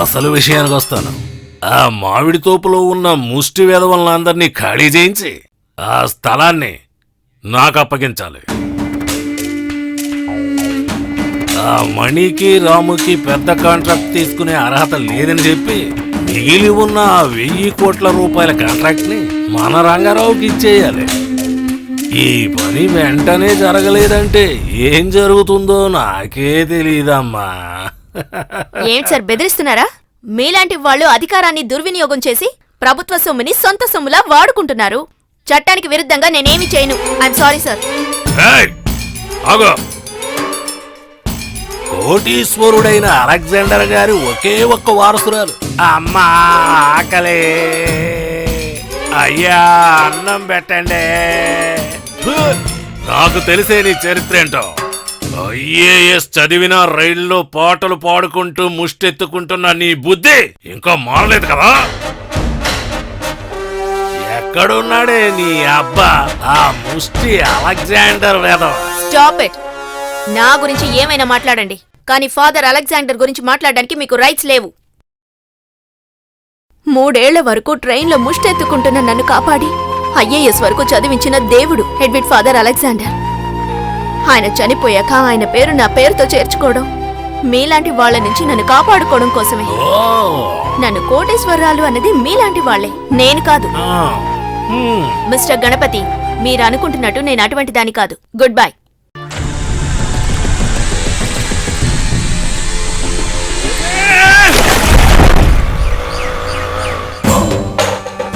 అసలు విషయానికి వస్తాను. ఆ మామిడి తోపులో ఉన్న ముష్టి వెధవలందరినీ ఖాళీ చేయించి ఆ స్థలాన్ని నాకు అప్పగించాలి. ఆ మణికి రాముకి పెద్ద కాంట్రాక్ట్ తీసుకునే అర్హత లేదని చెప్పి మిగిలి ఉన్న ఆ 1000 కోట్ల రూపాయల కాంట్రాక్ట్ ని మన రంగారావుకి ఇచ్చేయాలి. ఈ పని వెంటనే జరగలేదంటే ఏం జరుగుతుందో నాకే తెలీదమ్మా. ఏంటి సార్ బెదిరిస్తున్నారా? మీలాంటి వాళ్ళు అధికారాన్ని దుర్వినియోగం చేసి ప్రభుత్వ సొమ్ముని సొంత సొమ్ములా వాడుకుంటున్నారు. చట్టానికి విరుద్ధంగా నేనేమి చేయను. I'm sorry sir. ఆగో, కోటీశ్వరుడైన అలెగ్జాండర్ గారి ఒకే ఒక్క వారసురాలు. అమ్మా ఆకలే, అయ్యా అన్నం పెట్టండి. నాకు తెలిసే నీ చరిత్ర ఏంటో. ఐఏఎస్ చదివిన రైల్లో పాటలు పాడుకుంటూ ముష్టెత్తుకుంటున్న నీ బుద్ధి ఇంకా మారలేదు కదా? ఎక్కడున్నాడే నీ అబ్బా ఆ ముష్టి అలెగ్జాండర్ వేదం? Stop it. నా గురించి ఏమైనా మాట్లాడండి, కానీ ఫాదర్ అలెగ్జాండర్ గురించి మాట్లాడడానికి మీకు రైట్స్ లేవు. 3 ఏళ్ల వరకు ట్రైన్లో ముష్టెత్తుకుంటున్న నన్ను కాపాడి ఐఏఎస్ వరకు చదివించిన దేవుడు హెడ్విడ్ ఫాదర్ అలెగ్జాండర్. ఆయన చనిపోయాక ఆయన పేరు నా పేరుతో చేర్చుకోవడం, మీలాంటి వాళ్ళ నుంచి నన్ను కాపాడుకోవడం కోసమే. నన్ను కోటేశ్వరరాలు అన్నది మీలాంటి వాళ్లే, నేను కాదు. మిస్టర్ గణపతి, మీరు అనుకుంటున్నట్టు నేను అటువంటి దాని కాదు. Good bye.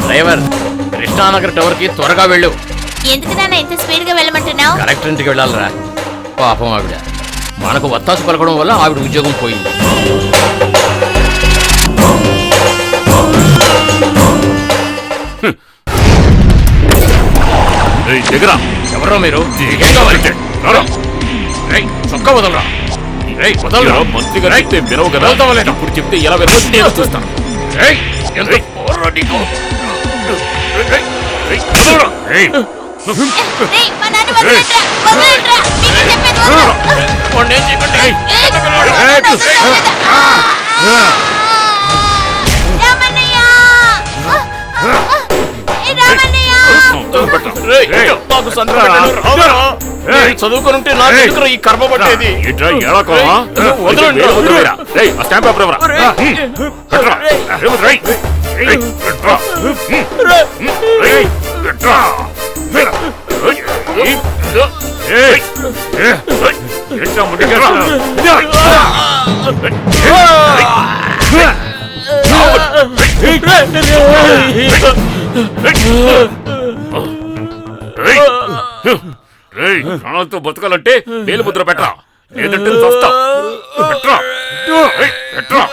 Driver, Krishna Nagar tower కి త్వరగా వెళ్ళు. ఎందుకు నాన్న ఇంత స్పీడ్ గా వెళ్ళమంటున్నావు? కలెక్టర్ ఇంటికి వెళ్ళాలరా. పాపం ఆవిడ మనకు వత్తాసు పలకడం వల్ల ఆవిడ ఉద్యోగం పోయింది. ఎవరో మీరు? చొక్కా వదలరా. మంత్రి గారు చెప్తే వినవు కదా, ఇప్పుడు చెప్తే ఎలా వినవు నేను చూస్తాను. చదువుకుని నా దగ్గర ఈ కర్మ పట్టేది. స్టాంప్ పేపర్ ప్రాణాలతో బతకాలంటే వేలు ముద్ర పెట్టరా, లేదంటే చస్తా. పెట్టరా పెట్టరా.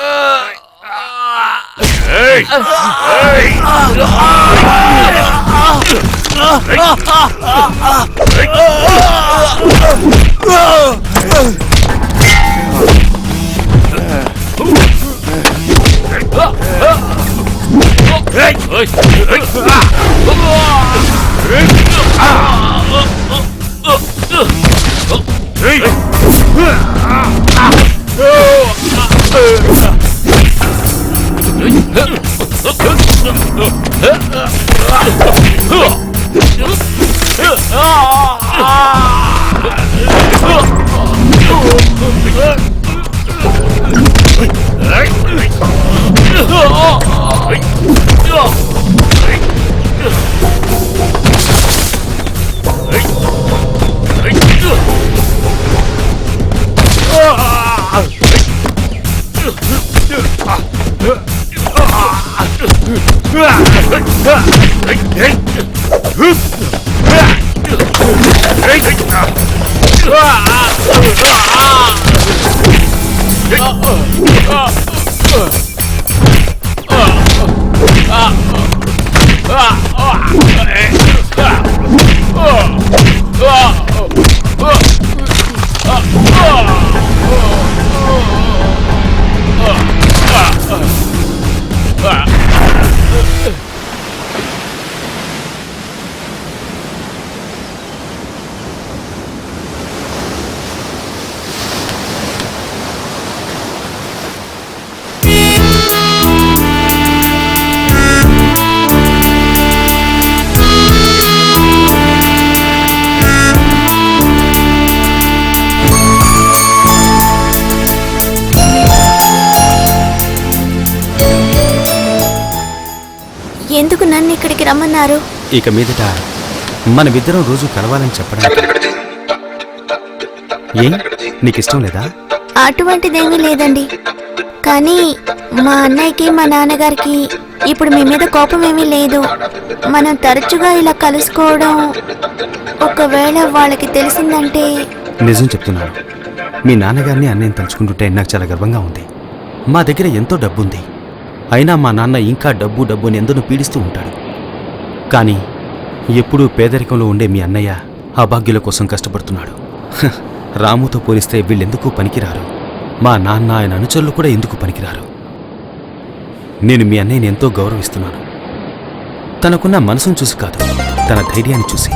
రమ్మన్నారు? ఇక మీదట మనమిద్దరం రోజు కలవాలని చెప్పడానికి. ఏం నీకిష్టం లేదా? అటువంటిదేమీ లేదండి. కానీ మా అన్నయ్యకి మా నాన్నగారికి ఇప్పుడు మీ మీద కోపం ఏమీ లేదు. మనం తరచుగా ఇలా కలుసుకోవడం ఒకవేళ వాళ్ళకి తెలిసిందంటే. నిజం చెప్తున్నాను, మీ నాన్నగారిని అన్నయ్యని తలుచుకుంటుంటే నాకు చాలా గర్వంగా ఉంది. మా దగ్గర ఎంతో డబ్బుంది, అయినా మా నాన్న ఇంకా డబ్బు డబ్బు అని ఎందరూ పీడిస్తూ ఉంటాడు. కానీ ఎప్పుడూ పేదరికంలో ఉండే మీ అన్నయ్య అభాగ్యుల కోసం కష్టపడుతున్నాడు. హ, రాముతో పోలిస్తే వీళ్ళెందుకు పనికిరారు. మా నాన్న ఆయన అనుచరులు కూడా ఎందుకు పనికిరారు. నేను మీ అన్నయ్యని ఎంతో గౌరవిస్తున్నాను. తనకున్న మనసును చూసి కాదు, తన ధైర్యాన్ని చూసి.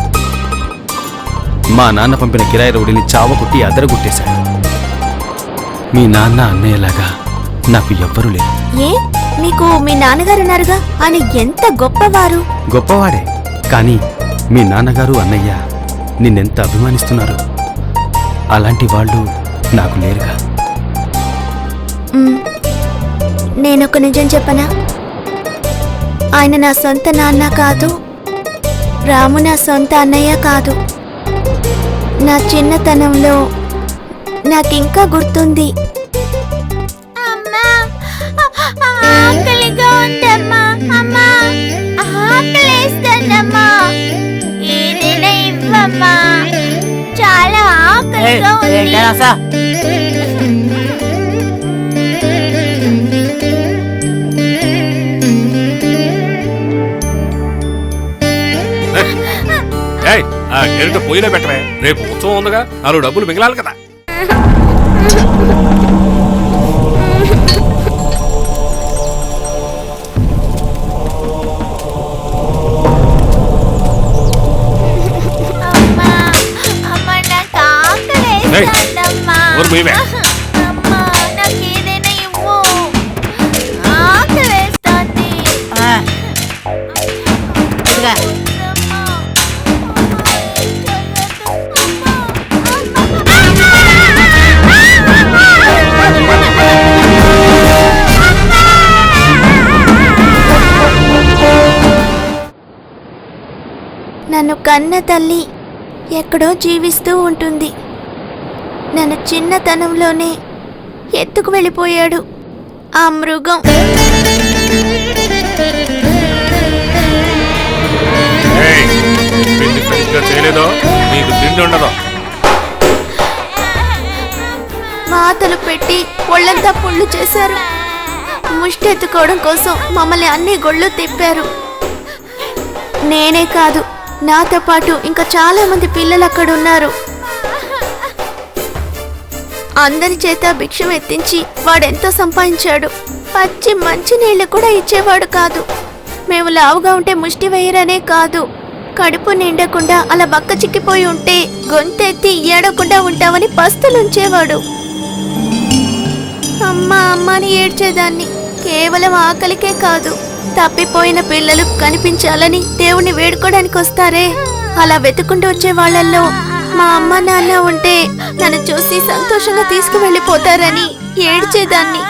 మా నాన్న పంపిన కిరాయి రౌడీని చావకొట్టి అదరగొట్టేశాడు. మీ నాన్న అన్నయ్యలాగా నాకు ఎవ్వరూ లేరు. ఏ, మీకు మీ నాన్నగారున్నారుగా, ఆయన ఎంత గొప్పవారు. గొప్పవాడే, కానీ మీ నాన్నగారు అన్నయ్య నిన్నెంత అభిమానిస్తున్నారు. అలాంటి వాళ్ళు నాకు లేరుగా. నేనొక నిజం చెప్పనా? ఆయన నా సొంత నాన్న కాదు, రాము నా సొంత అన్నయ్య కాదు. నా చిన్నతనంలో నాకింకా గుర్తుంది. అమ్మా, ఆకలిగా ఉందమ్మా. అమ్మా, ఆకలేస్తుందమ్మా. ఏదైనా ఇవ్వమ్మా, చాలా ఆకలిగా ఉంది. ఆ గెరిట పొయ్యిలో పెట్టరే, రేపు ఉత్సవం ఉందిగా, 4 డబ్బులు మిగలాలి కదా. అమ్మా, అమ్మా, నాకు ఆకలేస్తుందమ్మా. అమ్మా, నాకు ఏదైనా ఇవ్వు, ఆకలేస్తుంది. నన్ను కన్న తల్లి ఎక్కడో జీవిస్తూ ఉంటుంది. నన్ను చిన్నతనంలోనే ఎత్తుకు వెళ్ళిపోయాడు ఆ మృగం. చేయలేదో నీకు తిండి ఉండదు. మాతలు పెట్టి ఒళ్ళంతా పుళ్ళు చేశారు. ముష్టెత్తుకోవడం కోసం మమ్మల్ని అన్ని గొళ్ళు తిప్పారు. నేనే కాదు, నాతో పాటు ఇంకా చాలా మంది పిల్లలు అక్కడ ఉన్నారు. అందరి చేత భిక్షం ఎత్తించి వాడెంతో సంపాదించాడు. పచ్చి మంచి నీళ్లు కూడా ఇచ్చేవాడు కాదు. మేము లావుగా ఉంటే ముష్టి వేయరనే కాదు, కడుపు నిండకుండా అలా బక్క చిక్కిపోయి ఉంటే గొంతెత్తి ఏడకుండా ఉంటామని పస్తులుంచేవాడు. అమ్మా అమ్మా అని ఏడ్చేదాన్ని. కేవలం ఆకలికే కాదు, తప్పిపోయిన పిల్లలు కనిపించాలని దేవుణ్ణి వేడుకోవడానికి వస్తారే, అలా వెతుకుంటూ వచ్చే వాళ్ళల్లో మా అమ్మ నాన్న ఉంటే నన్ను చూసి సంతోషంగా తీసుకువెళ్ళిపోతారని ఏడ్చేదాన్ని.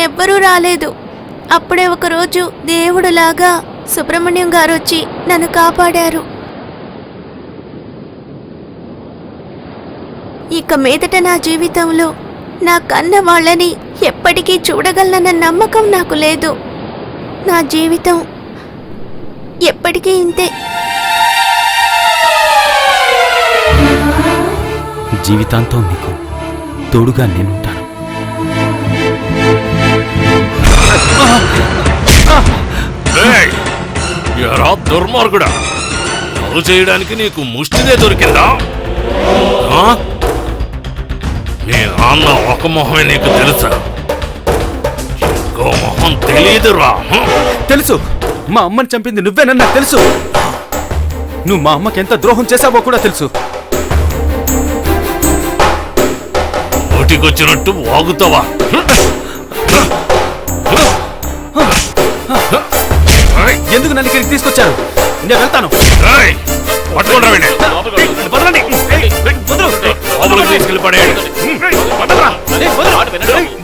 ఎవ్వరూ రాలేదు. అప్పుడే ఒకరోజు దేవుడులాగా సుబ్రహ్మణ్యం గారు వచ్చి నన్ను కాపాడారు. ఇక మీదట నా జీవితంలో నా కన్న వాళ్ళని ఎప్పటికీ చూడగలనన్న నమ్మకం నాకు లేదు. నా జీవితం ఎప్పటికీ ఇంతే. జీవితాంతం నీకు తోడుగా నేనుంటాను. ఎరా దుర్మార్గుడా, నవ్వు చేయడానికి నీకు ముష్టిదే దొరికిందా? నీ నాన్న ఒక మొహమే నీకు తెలుసా? ఇంకో మొహం తెలియదురా. తెలుసు, మా అమ్మని చంపింది నువ్వేనని నాకు తెలుసు. నువ్వు మా అమ్మకి ఎంత ద్రోహం చేశావో కూడా తెలుసు. నోటికొచ్చినట్టు వాగుతావా? ఎందుకు నన్ను ఇక్కడికి తీసుకొచ్చారు? నేను వెళ్తాను. తీసుకెళ్ళి పడేయండి.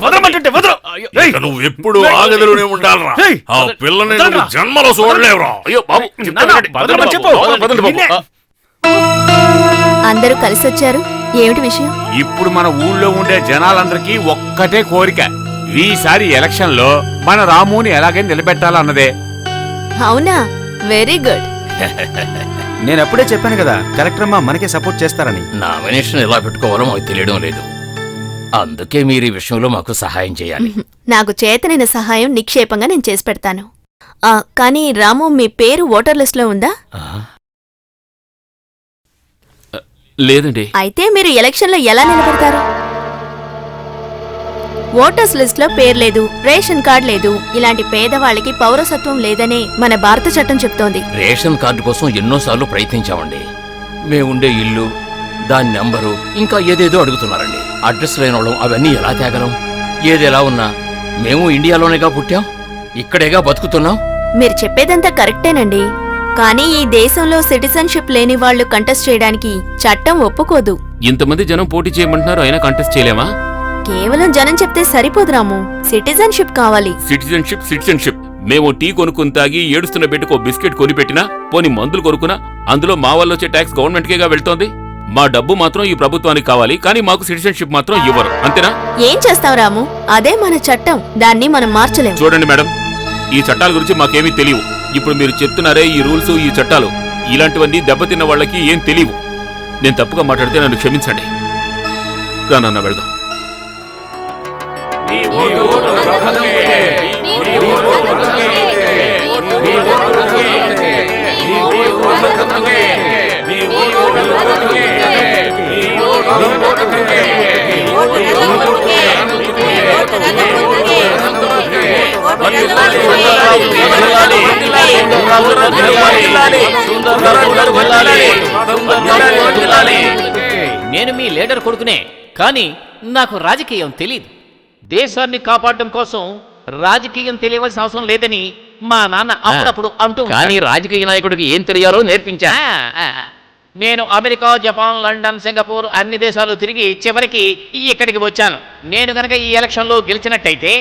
వదలమంటుంటే వదలు. ఇక నువ్వు ఎప్పుడు ఆగదిలోనే ఉండాలరా. ఆ పిల్లని నువ్వు జన్మలో చూడలేవురా. అయ్యో బాబు అందరూ కలిసొచ్చారు, ఏమిటి విషయం? ఇప్పుడు మన ఊళ్ళో ఉండే జనాలందరికీ ఒక్కటే కోరిక, ఈసారి ఎలక్షన్ లో మన రాముని ఎలాగైనా నిలబెట్టాలన్నదే. అవునా, వెరీ గుడ్. నేను అప్పుడే చెప్పాను కదా కలెక్టర్ అమ్మా మనకే సపోర్ట్ చేస్తారని. నామినేషన్ ఎలా పెట్టుకోవాలో మాకు తెలియడం లేదు, అందుకే మీరు ఈ విషయంలో మాకు సహాయం చేయాలి. నాకు చేతనైన సహాయం నిక్షేపంగా నేను చేసి పెడతాను. కానీ రాము, మీ పేరు ఓటర్ లిస్ట్ లో ఉందా? లేదండి. అయితే మీరు ఎలక్షన్లో ఎలా నిలబడతారు? ఓటర్స్ లిస్ట్ లో పేరు లేదు, రేషన్ కార్డు లేదు. ఇలాంటి పేదవాళ్ళకి పౌరసత్వం లేదనే మన భారత చట్టం చెప్తోంది. రేషన్ కార్డు కోసం ఎన్నోసార్లు ప్రయత్నించామండి. మేముండే ఇల్లు, దాని నెంబరు, ఇంకా ఏదేదో అడుగుతున్నారండి. అడ్రస్ లేని వాళ్ళం అవన్నీ ఎలా తేగలం? ఏదెలా ఉన్నా మేము ఇండియాలోనేగా పుట్టాం, ఇక్కడేగా బతుకుతున్నాం. మీరు చెప్పేదంతా కరెక్టేనండి, కానీ ఈ దేశంలో సిటిజన్షిప్ లేని వాళ్ళు కంటెస్ట్ చేయడానికి చట్టం ఒప్పుకోదు. ఇంతమంది జనం పోటీ చేయమంటున్నారు, అయినా కంటెస్ట్ చేయలేమా? కేవలం జనం చెప్తే సరిపోదు రాము, సిటిజన్షిప్ కావాలి. సిటిజన్షిప్ మేము టీ కొనుక్కుని తాగి ఏడుస్తున్న బిడ్డకు బిస్కెట్ కొనిపెట్టినా, పోని మందులు కొనుక్కున్నా అందులో మా వల్ల వచ్చే ట్యాక్స్ గవర్నమెంట్కేగా వెళ్తోంది. మా డబ్బు మాత్రం ఈ ప్రభుత్వానికి కావాలి, కానీ మాకు సిటిజన్షిప్ మాత్రం ఇవ్వరు, అంతేనా? ఏం చేస్తాం రాము, అదే మన చట్టం, దాన్ని మనం మార్చలేము. చూడండి మేడం, ఈ చట్టాల గురించి మాకేమీ తెలియవు. ఇప్పుడు మీరు చెప్తున్నారే ఈ రూల్స్, ఈ చట్టాలు, ఇలాంటివన్నీ దెబ్బతిన్న వాళ్ళకి ఏం తెలియవు. నేను తప్పుగా మాట్లాడితే నన్ను క్షమించండి. రానన్న వెళ్దాం. నేను మీ లీడర్ కొడుకునే, కానీ నాకు రాజకీయం తెలీదు. దేశాన్ని కాపాడడం కోసం రాజకీయం తెలియవలసిన అవసరం లేదని మా నాన్న అప్పుడప్పుడు అంటూ. కానీ రాజకీయ నాయకుడికి ఏం తెలియాలో నేర్పించా. నేను అమెరికా, జపాన్, లండన్, సింగపూర్ అన్ని దేశాలు తిరిగి చివరికి ఇక్కడికి వచ్చాను. నేను గనక ఈ ఎలక్షన్లో గెలిచినట్టయితే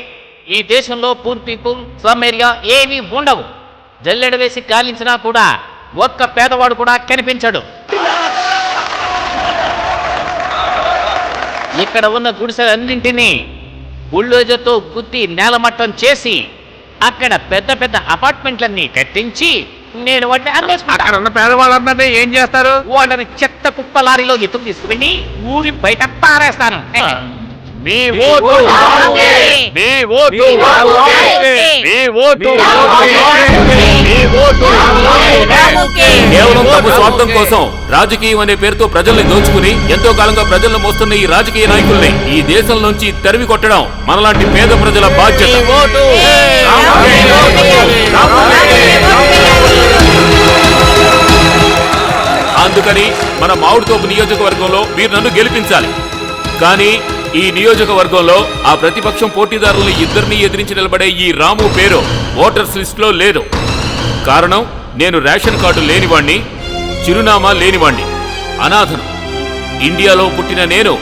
ఈ దేశంలో పూర్ పీపుల్, స్లమ్ ఏరియా ఏమీ ఉండవు. జల్లెడ వేసి గాలించినా కూడా ఒక్క పేదవాడు కూడా కనిపించడు. ఇక్కడ ఉన్న గుడిసెలన్నింటినీ బుల్డోజర్తో గుద్ది నేలమట్టం చేసి అక్కడ పెద్ద పెద్ద అపార్ట్మెంట్లన్నీ కట్టించి నేను వాటిని అక్కడ ఉన్న పేదవాళ్ళందరినీ ఏం చేస్తారు? వాళ్ళని చెత్త కుప్ప లారీలో ఎత్తుకు తీసుకుని ఊరి బయట పారేస్తాను. మీ ఓటు, మీ ఓటు, మీ ఓటు, మీ ఓటు. కేవలం తమ స్వార్థం కోసం రాజకీయం అనే పేరుతో ప్రజల్ని దోచుకుని ఎంతో కాలంగా ప్రజలను మోస్తున్న ఈ రాజకీయ నాయకుల్ని ఈ దేశం నుంచి తరిమి కొట్టడం మనలాంటి పేద ప్రజల బాధ్యత. అందుకని మన మామిడితోపు నియోజకవర్గంలో మీరు నన్ను గెలిపించాలి. కానీ ఈ నియోజకవర్గంలో ఆ ప్రతిపక్షం పోటీదారులను ఇద్దరిని ఎదిరించి నిలబడే ఈ రాము పేరు ఓటర్స్ లిస్టులో లేదు. కారణం, నేను రేషన్ కార్డు లేనివాణ్ణి, చిరునామా లేనివాణ్ణి, అనాథను. ఇండియాలో పుట్టిన నేను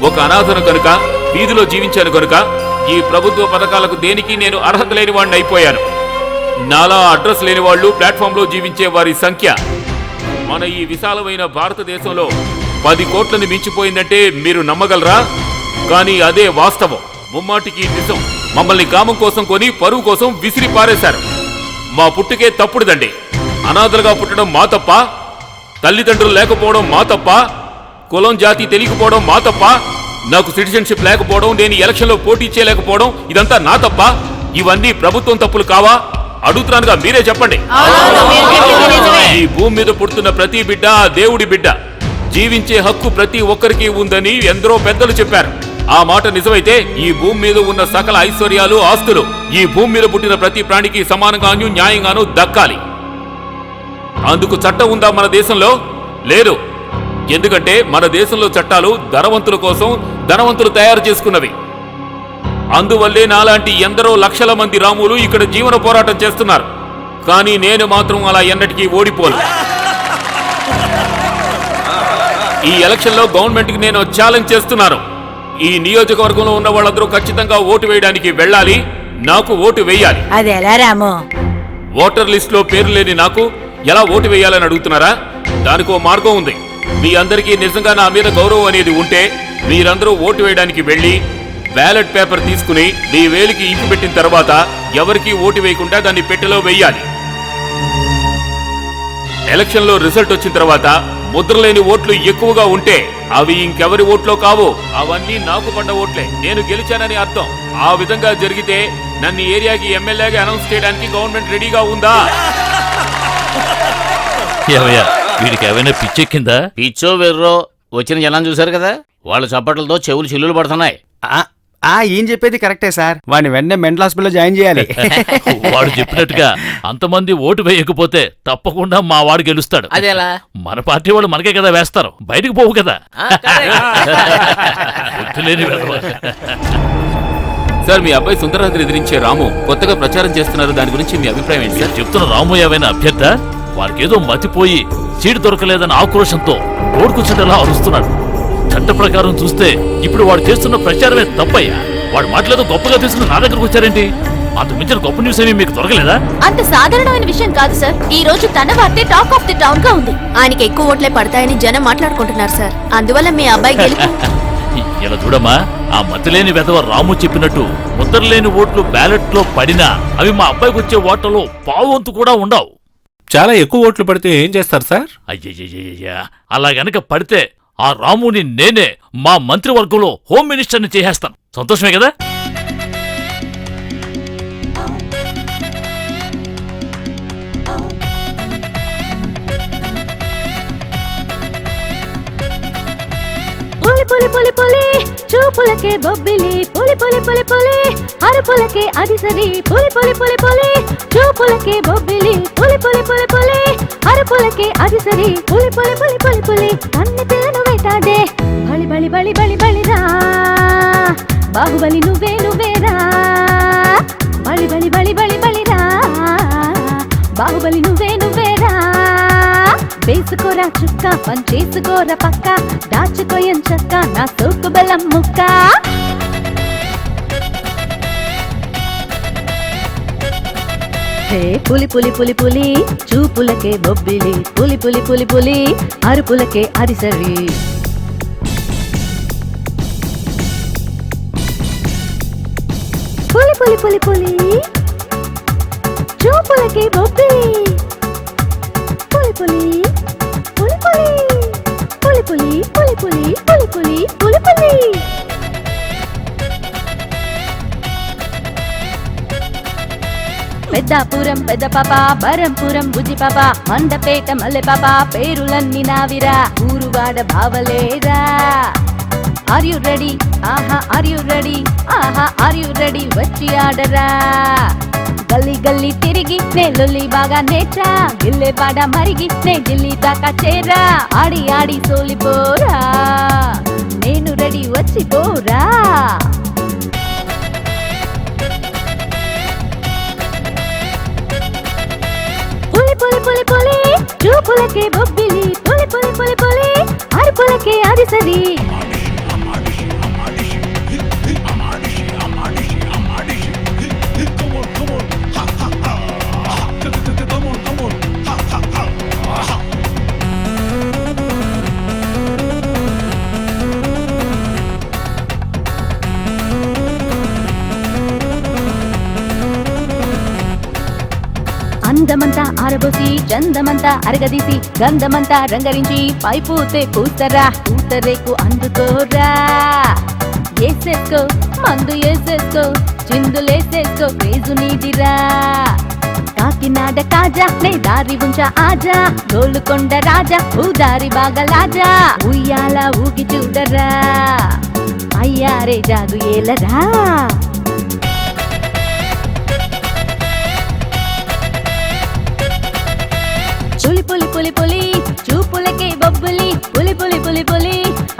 ఒక అనాథను కనుక, వీధిలో జీవించాను కనుక ఈ ప్రభుత్వ పథకాలకు దేనికి నేను అర్హత లేనివాణ్ణి అయిపోయాను. నాలా అడ్రస్ లేని వాళ్ళు ప్లాట్ఫామ్లో జీవించే వారి సంఖ్య మన ఈ విశాలమైన భారతదేశంలో 10 కోట్లని మించిపోయిందంటే మీరు నమ్మగలరా? కానీ అదే వాస్తవం, ముమ్మాటికి నిజం. మమ్మల్ని కామం కోసం కొని పరువు కోసం విసిరి పారేశారు. మా పుట్టుకే తప్పుడుదండి. అనాథలుగా పుట్టడం మా తప్ప, తల్లిదండ్రులు లేకపోవడం మా తప్ప, కులం జాతి తెలియకపోవడం మా తప్ప, నాకు సిటిజన్షిప్ లేకపోవడం, నేను ఎలక్షన్లో పోటీ చేయలేకపోవడం ఇదంతా నా తప్ప? ఇవన్నీ ప్రభుత్వం తప్పులు కావా? అడుగుతున్నానుగా, మీరే చెప్పండి. ఈ భూమి మీద పుడుతున్న ప్రతి బిడ్డ ఆ దేవుడి బిడ్డ. జీవించే హక్కు ప్రతి ఒక్కరికి ఉందని ఎందరో పెద్దలు చెప్పారు. ఆ మాట నిజమైతే ఈ భూమి మీద ఉన్న సకల ఐశ్వర్యాలు, ఆస్తులు ఈ భూమి మీద పుట్టిన ప్రతి ప్రాణికి సమానంగాను న్యాయంగాను దక్కాలి. అందుకు చట్టం ఉందా మన దేశంలో? లేదు. ఎందుకంటే మన దేశంలో చట్టాలు ధనవంతుల కోసం ధనవంతులు తయారు చేసుకున్నవి. అందువల్లే నాలాంటి ఎందరో లక్షల మంది రాములు ఇక్కడ జీవన పోరాటం చేస్తున్నారు. కానీ నేను మాత్రం అలా ఎన్నటికీ ఓడిపోను. ఈ ఎలక్షన్లో గవర్నమెంట్కి నేను ఛాలెంజ్ చేస్తున్నాను. ఈ నియోజకవర్గంలో ఉన్న వాళ్ళందరూ ఖచ్చితంగా ఓటు వేయడానికి వెళ్ళాలి, నాకు ఓటు వేయాలి. అది ఎలా రాము? ఓటర్ లిస్ట్ లో పేరు లేని నాకు ఎలా ఓటు వేయాలని అడుగుతున్నారా? దానికో మార్గం ఉంది. మీ అందరికీ నిజంగా నా మీద గౌరవం అనేది ఉంటే మీరందరూ ఓటు వేయడానికి వెళ్ళి బ్యాలెట్ పేపర్ తీసుకుని మీ వేలికి ఇంకు పెట్టిన తర్వాత ఎవరికి ఓటు వేయకుండా దాన్ని పెట్టెలో వేయాలి. ఎలక్షన్ లో రిజల్ట్ వచ్చిన తర్వాత ముద్రలేని ఓట్లు ఎక్కువగా ఉంటే అవి ఇంకెవరి ఓట్లో కావు, అవన్నీ నాకు పడ్డ ఓట్లే, నేను గెలిచానని అర్థం. ఆ విధంగా జరిగితే నన్ను ఏరియాకి ఎమ్మెల్యేగా అనౌన్స్ చేయడానికి గవర్నమెంట్ రెడీగా ఉందా? ఏవయ్యా వీడికి ఏమైనా పిచ్చెక్కిందా? పిచ్చో వెర్రో వచ్చిన జనం చూశారు కదా, వాళ్ళ చప్పట్లతో చెవులు చిల్లులు పడుతున్నాయి. ఏం చెప్పేది కరెక్టే సార్. వాడిని వెంటనే మెంటల్ హాస్పిటల్లో జాయిన్ చేయాలి. వాడు చెప్పినట్టుగా అంతమంది ఓటు వేయకపోతే తప్పకుండా మా వాడు గెలుస్తాడు. అదేలా? మన పార్టీ వాళ్ళు మనకే కదా వేస్తారు, బయటకు పోవు కదా. గుర్తులేని వెధవ. సార్, మీ అబ్బాయి సుందరరాజు ఎదిరించే రాము కొత్తగా ప్రచారం చేస్తున్నారు, దాని గురించి మీ అభిప్రాయం ఏంటి సార్? చెప్తున్న రాము ఏమైనా అభ్యర్థ? వారికి ఏదో మతిపోయి సీటు దొరకలేదన్న ఆక్రోశంతో ఓడుకుచ్చటలా అరుస్తున్నాడు. చట్ట ప్రకారం చూస్తే ఇప్పుడు వాడు చేస్తున్న ప్రచారమే తప్పయ్యా. వాడు మాటలేదో గొప్పగా తీసుకుని నా దగ్గరకు వచ్చారేంటి? అంత మించిన గొప్ప న్యూస్ ఏమీ మీకు దొరకలేదా? అంత సాధారణమైన విషయం కాదు సార్. ఈ రోజు తన వార్తే టాక్ ఆఫ్ ది టౌన్ గా ఉంది. ఆయనకి ఎక్కువ ఓట్లే పడతాయని జనం మాట్లాడుకుంటున్నారు సార్. అందువల్ల మీ అబ్బాయి గెలుపు. ఇలా చూడమ్మా, ఆ మతిలేని వెధవ రాము చెప్పినట్టు ముద్రలేని ఓట్లు బ్యాలెట్ లో పడినా అవి మా అబ్బాయికి వచ్చే ఓట్లలో పావువంతు కూడా ఉండవు. చాలా ఎక్కువ ఓట్లు పడితే ఏం చేస్తారు సార్? అయ్యయ్యయ్యా, అలా గనక పడితే ఆ రాముని నేనే మా మంత్రివర్గంలో హోమ్ మినిస్టర్ని చేసేస్తాను. సంతోషమే కదా? పులి పులి పులి చూపులకే బొబ్బిలి, పులి పులి పులి పులి అరుపులకే అది సరి, పులి పులి పులి పులి చూపులకే బొబ్బిలి, పులి పులి పులి పులి అరుపులకే అది సరి, పులి పులి పులి పులి పులి అన్ని పిల్లను వేటాడే బలి బలి బలి బలి బలిరా బాహుబలి నువ్వే నువ్వేరా, బలి బలి బలి బలి బలిరా బాహుబలి నువ్వే నువ్వేరా, వేసుకోరా చుక్క పంచేసుకోరా పక్క, దాచుకోయం చక్క నా సోకు బెల్లం ముక్క. హే పులి పులి పులి పులి చూపులకే బొబ్బిలి, పులి పులి పులి పులి అరుపులకే అరిసరి. పులి పులి పులి పులి చూపులకే బొబ్బిలి, పులి పులి పులి పులి పులి పులి పులి పులి పులి పులి పులి. పెద్దాపురం పెద్ద పాప, బరంపురం బుజ్జి పాప, మండపేట మల్లె పాప, పేరులన్నీ నావిరా, ఊరువాడ బావలేరా. Are you ready? ఆహా ఆర్ యు రెడీ? ఆహా ఆర్ యు రెడీ? వచ్చి ఆడరా. గల్లీ గల్లీ తిరిగి నే లొల్లి బాగా నేర్చా, గిల్లే పాడ మరిగి నే ఢిల్లీ దాకా చేరా, ఆడి ఆడి సోలిపోరా, నేను రెడీ వచ్చిపోరా. పులి పులి పులి పులి చూపులకే బొబ్బిలి, పులి పులి పులి పులి అరుపులకే అరిసరి. అందమంతా ఆరబోసి చందమంతా అరగదీసి గంధమంతా రంగరించి పైపూతే పూతరా, పూతరేకు అందుకోరా. ఏసేసుకో మందు ఏసేసుకో, చిందులేసేసుకో, క్రేజు నీదిరా. కాకినాడ కాజా నే దారి ఉంచా ఆజా, గోలుకొండ రాజా ఊదారి బాగలాజా, ఉయ్యాల ఊగి చూడరా, అయ్యారే జాగు ఏలరా. పులి పులి పులి పులి చూపులకే బొబ్బులి, పులి పులి పులి పులి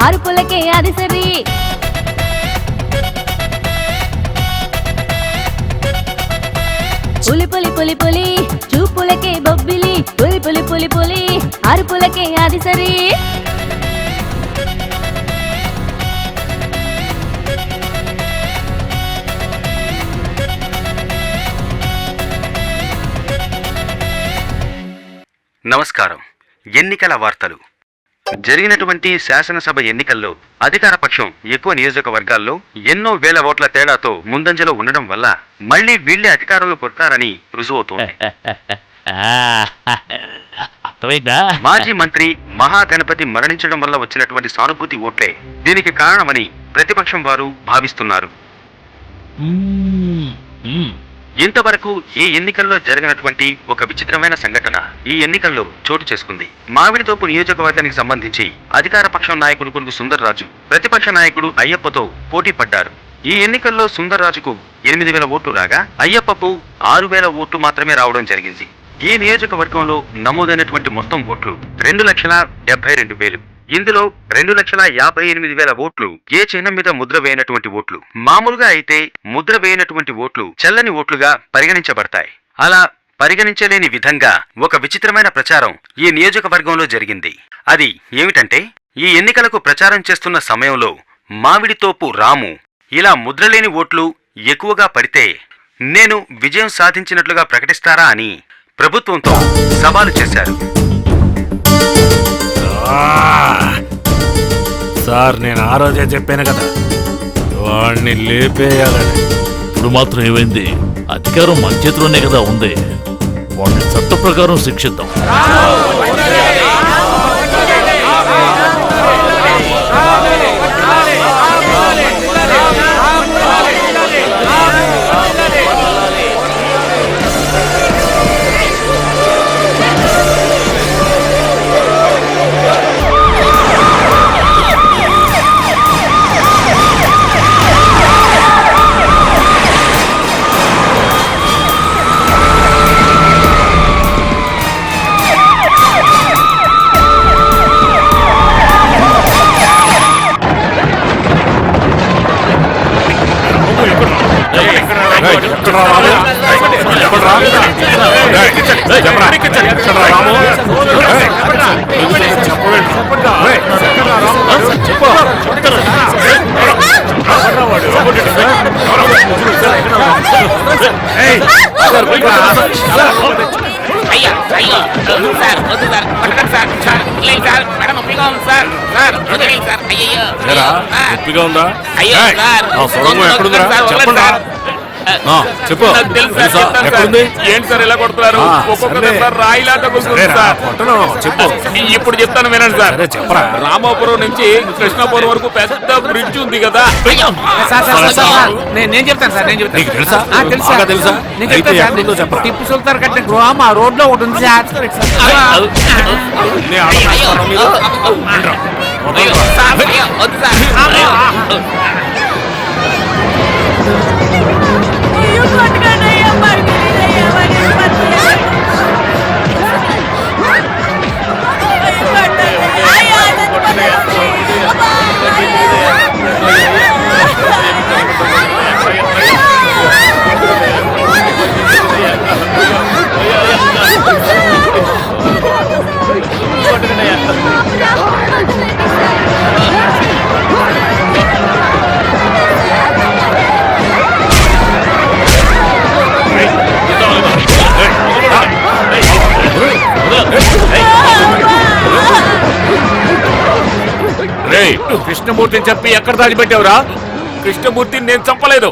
అరుపులకే అరిసరి. పులి పులి పులి పులి చూపులకే బొబ్బిలి, పులి పులి పులి పులి అరుపులకే అరిసరి. నమస్కారం. ఎన్నికల వార్తలు. జరిగినటువంటి శాసనసభ ఎన్నికల్లో అధికార పక్షం ఎక్కువ నియోజకవర్గాల్లో ఎన్నో వేల ఓట్ల తేడాతో ముందంజలో ఉండడం వల్ల మళ్లీ వీళ్లే అధికారంలో పొందుతారని రుజువవుతోంది. మాజీ మంత్రి మహాగణపతి మరణించడం వల్ల వచ్చినటువంటి సానుభూతి ఓట్లే దీనికి కారణమని ప్రతిపక్షం వారు భావిస్తున్నారు. ఇంతవరకు ఈ ఎన్నికల్లో జరిగినటువంటి ఒక విచిత్రమైన సంఘటన ఈ ఎన్నికల్లో చోటు చేసుకుంది. మామిడితోపు నియోజకవర్గానికి సంబంధించి అధికార పక్షం నాయకుడు కొడుకు సుందర్రాజు ప్రతిపక్ష నాయకుడు అయ్యప్పతో పోటీ పడ్డారు. ఈ ఎన్నికల్లో సుందర్రాజుకు 8,000 ఓట్లు రాగా అయ్యప్పకు 6,000 ఓట్లు మాత్రమే రావడం జరిగింది. ఈ నియోజకవర్గంలో నమోదైనటువంటి మొత్తం ఓట్లు 2,72,000. ఇందులో 2,58,000 ఓట్లు ఏ చిహ్నం మీద ముద్ర వేయనటువంటి ఓట్లు. మామూలుగా అయితే ముద్ర వేయనటువంటి ఓట్లు చెల్లని ఓట్లుగా పరిగణించబడతాయి. అలా పరిగణించలేని విధంగా ఒక విచిత్రమైన ప్రచారం ఈ నియోజకవర్గంలో జరిగింది. అది ఏమిటంటే, ఈ ఎన్నికలకు ప్రచారం చేస్తున్న సమయంలో మామిడితోపు రాము ఇలా ముద్రలేని ఓట్లు ఎక్కువగా పడితే నేను విజయం సాధించినట్లుగా ప్రకటిస్తారా అని ప్రభుత్వంతో సవాలు చేశారు. సార్, నేను ఆ రోజే చెప్పాను కదా, వాడిని లేపేయాలని. ఇప్పుడు మాత్రం ఏమైంది? అధికారం మన చేతిలోనే కదా ఉంది. వాడిని చట్ట ప్రకారం శిక్షిద్దాం. చెప్పు. ఏంటి సార్ ఇలా కొడుతున్నారు? రాయిలా తగులుతుంది సార్. చెప్పు. ఇప్పుడు చెప్తాను వినండి సార్. రామాపురం నుంచి కృష్ణాపురం వరకు పెద్ద బ్రిడ్జ్ ఉంది కదా. నేను చెప్తాను సార్. నేను చెప్తాను. తెలుసా? టిప్పు సుల్తాన్ కట్టిన గృహం ఆ రోడ్ లో ఒకటి ఉంది సార్. కృష్ణమూర్తిని చెప్పి ఎక్కడ దాచిపెట్టావురా? కృష్ణమూర్తిని నేను చంపలేదు.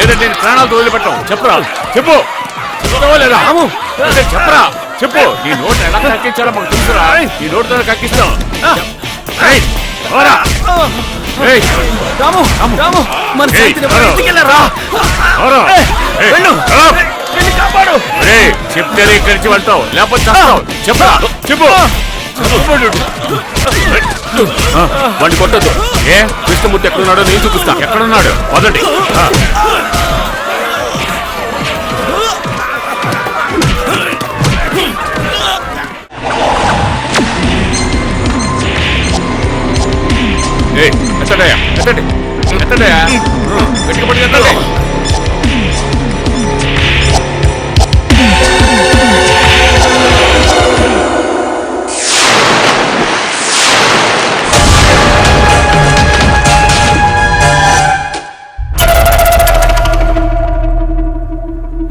లేదంటే నేను ప్రాణాలతో వదిలిపెట్టాం. చెప్పరా, చెప్పు. చెప్తావా లేదా? అదే చెప్పరా, చెప్పు. నీ నోట్ ఎలా కక్కించాలో మాకు తెలుసురా. ఈ నోటుతో కక్కిస్తాం. ఏయ్, పోరా. ఏయ్, రాము రాము మన ఏయ్, శాంతిని పోరా. ఇంటికెళ్ళరా? పోరా. ఏయ్, వెళ్ళు. పోరా. వెళ్ళి కాపాడు. ఏయ్, చెప్తేనే ఇక్కడి నుంచి వెళ్తావు, లేకపోతే చేస్తావు. చెప్పరా, చెప్పు. వాడిని కొట్టద్దు. ఏ కృష్ణమూర్తి ఎక్కడున్నాడో నేను చూపిస్తా. ఎక్కడున్నాడు మొదటి. ఎత్తడయా, ఎత్తండి, ఎత్తడయా, గట్టిగా పడి ఎత్తండి.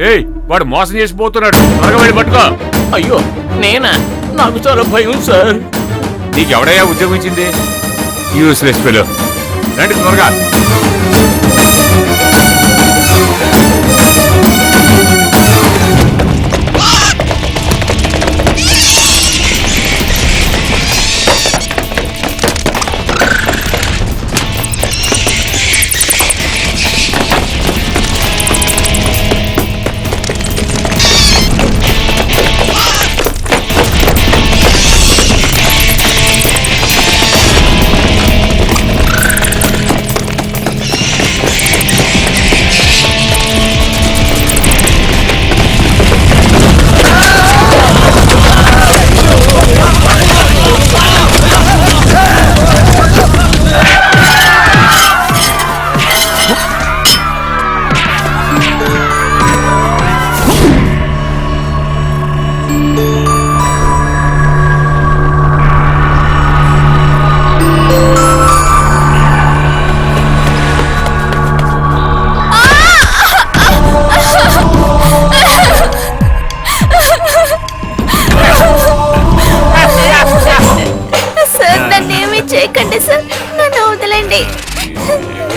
ఏయ్, వాడు మోసం చేసిపోతున్నాడు. త్వరగా వెళ్ళి పట్టుకో. అయ్యో నేనా? నాకు చాలా భయం సార్. నీకు ఎవడయ్యా ఉద్యోగం ఇచ్చింది? Useless fellow. రండి త్వరగా.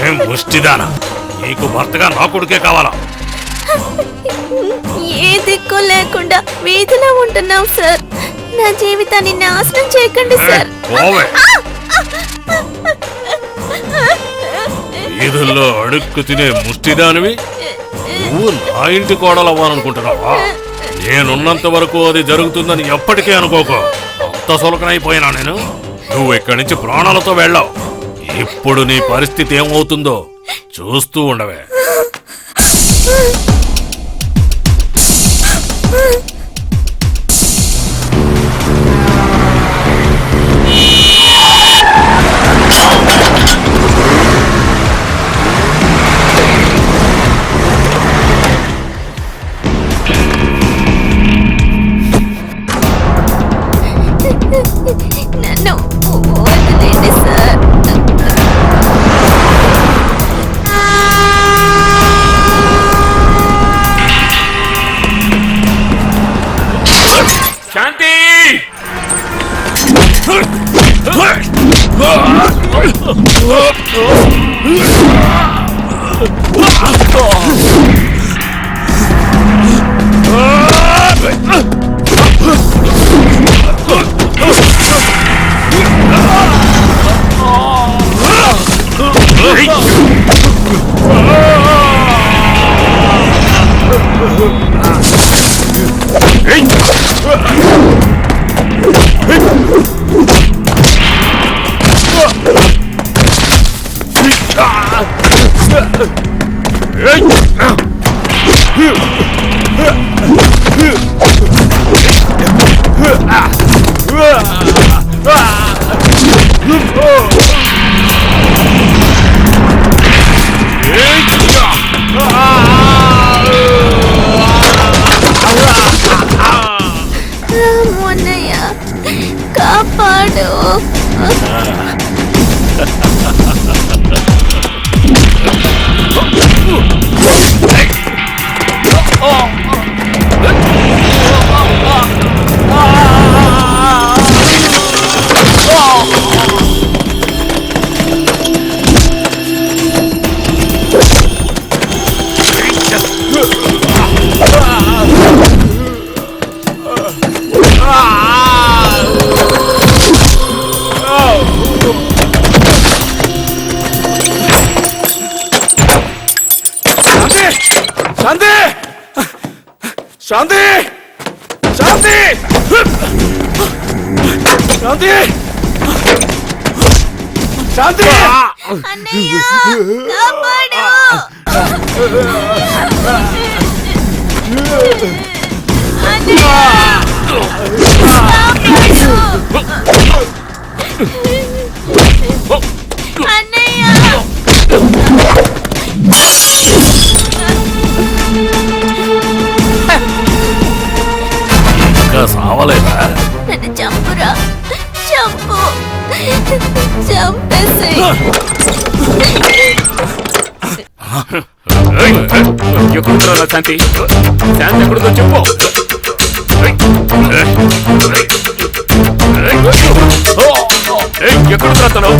ఏం ముష్టిదానా, నీకు భర్తగా నా కొడుకే కావాలా? ఏ దిక్కు లేకుండా వీధిలో ఉంటున్నాం సార్. నా జీవితాన్ని నాశనం చేయకండి సార్. పోవే. వీధుల్లో అడుక్కు తినే ముష్టిదానివి నువ్వు నా ఇంటి కోడలవ్వాలనుకుంటున్నావా? నేనున్నంత వరకు అది జరుగుతుందని ఎప్పటికీ అనుకోకు. అంత సులకనైపోయినా నేను. నువ్వు ఇక్కడి నుంచి ప్రాణాలతో వెళ్ళావు. ఇప్పుడు నీ పరిస్థితి ఏమవుతుందో చూస్తూ ఉండవే. నన్ను వదిలేండి సార్. శాంతి! రామన్నయ్య కాపాడు. శాంతి శాంతి శాంతి శాంతి అన్నయ్య కాపాడు అన్నయ్య ఇంకా సావలేదా? నన్ను చంపురా చంపు చంపేసి ఎక్కడుందా శాంతి? శాంతి ఎక్కడుందో చెప్పు. ఎక్కడుందా తను?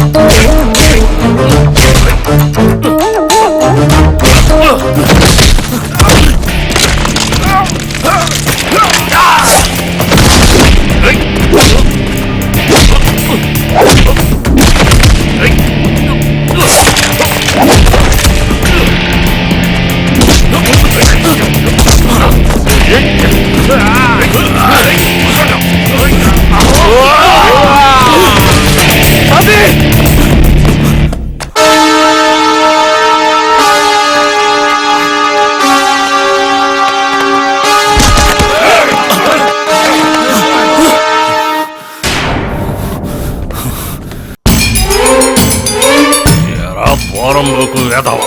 పోరంలోకి వేదవా,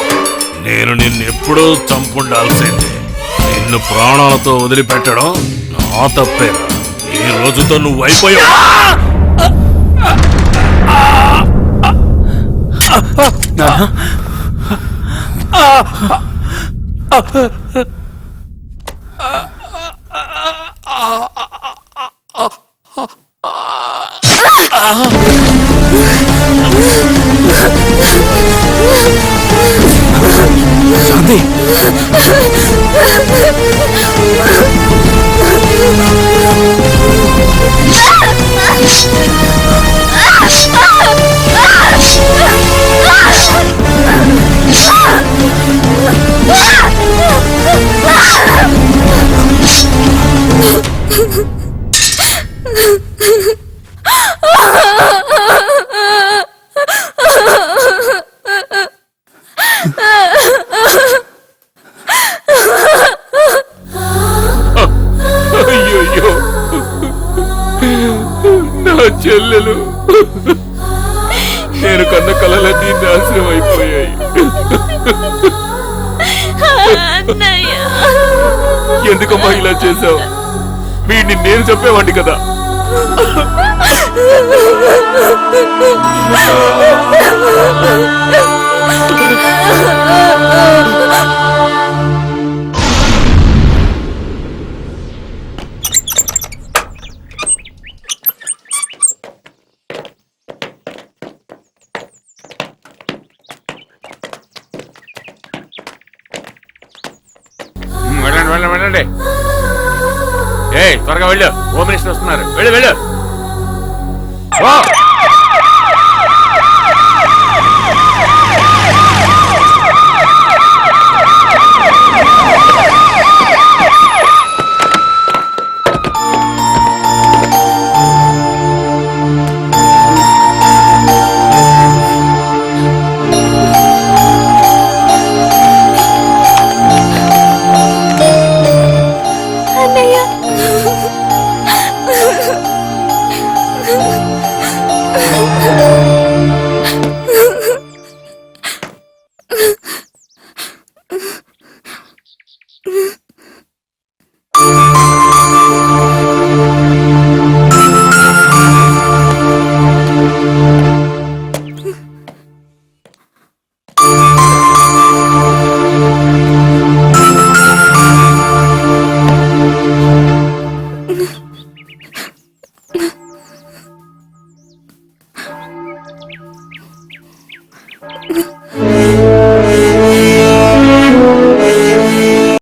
నేను నిన్నెప్పుడూ చంపుండాల్సిందే. నిన్ను ప్రాణాలతో వదిలిపెట్టడం నా తప్పేరా. ఈ రోజుతో నువ్వు అయిపోయావు. శాంతి అయ్యో నా చెల్లెలు, నేను కన్న కలలన్నీ నాశనం అయిపోయాయి. ఎందుకమ్మా ఇలా చేశావు? వీడిని నేను చెప్పేవాడిని కదా. వెళ్ళండి. త్వరగా వెళ్ళు, హోమ్ మినిస్టర్ వస్తున్నారు. వెళ్ళు.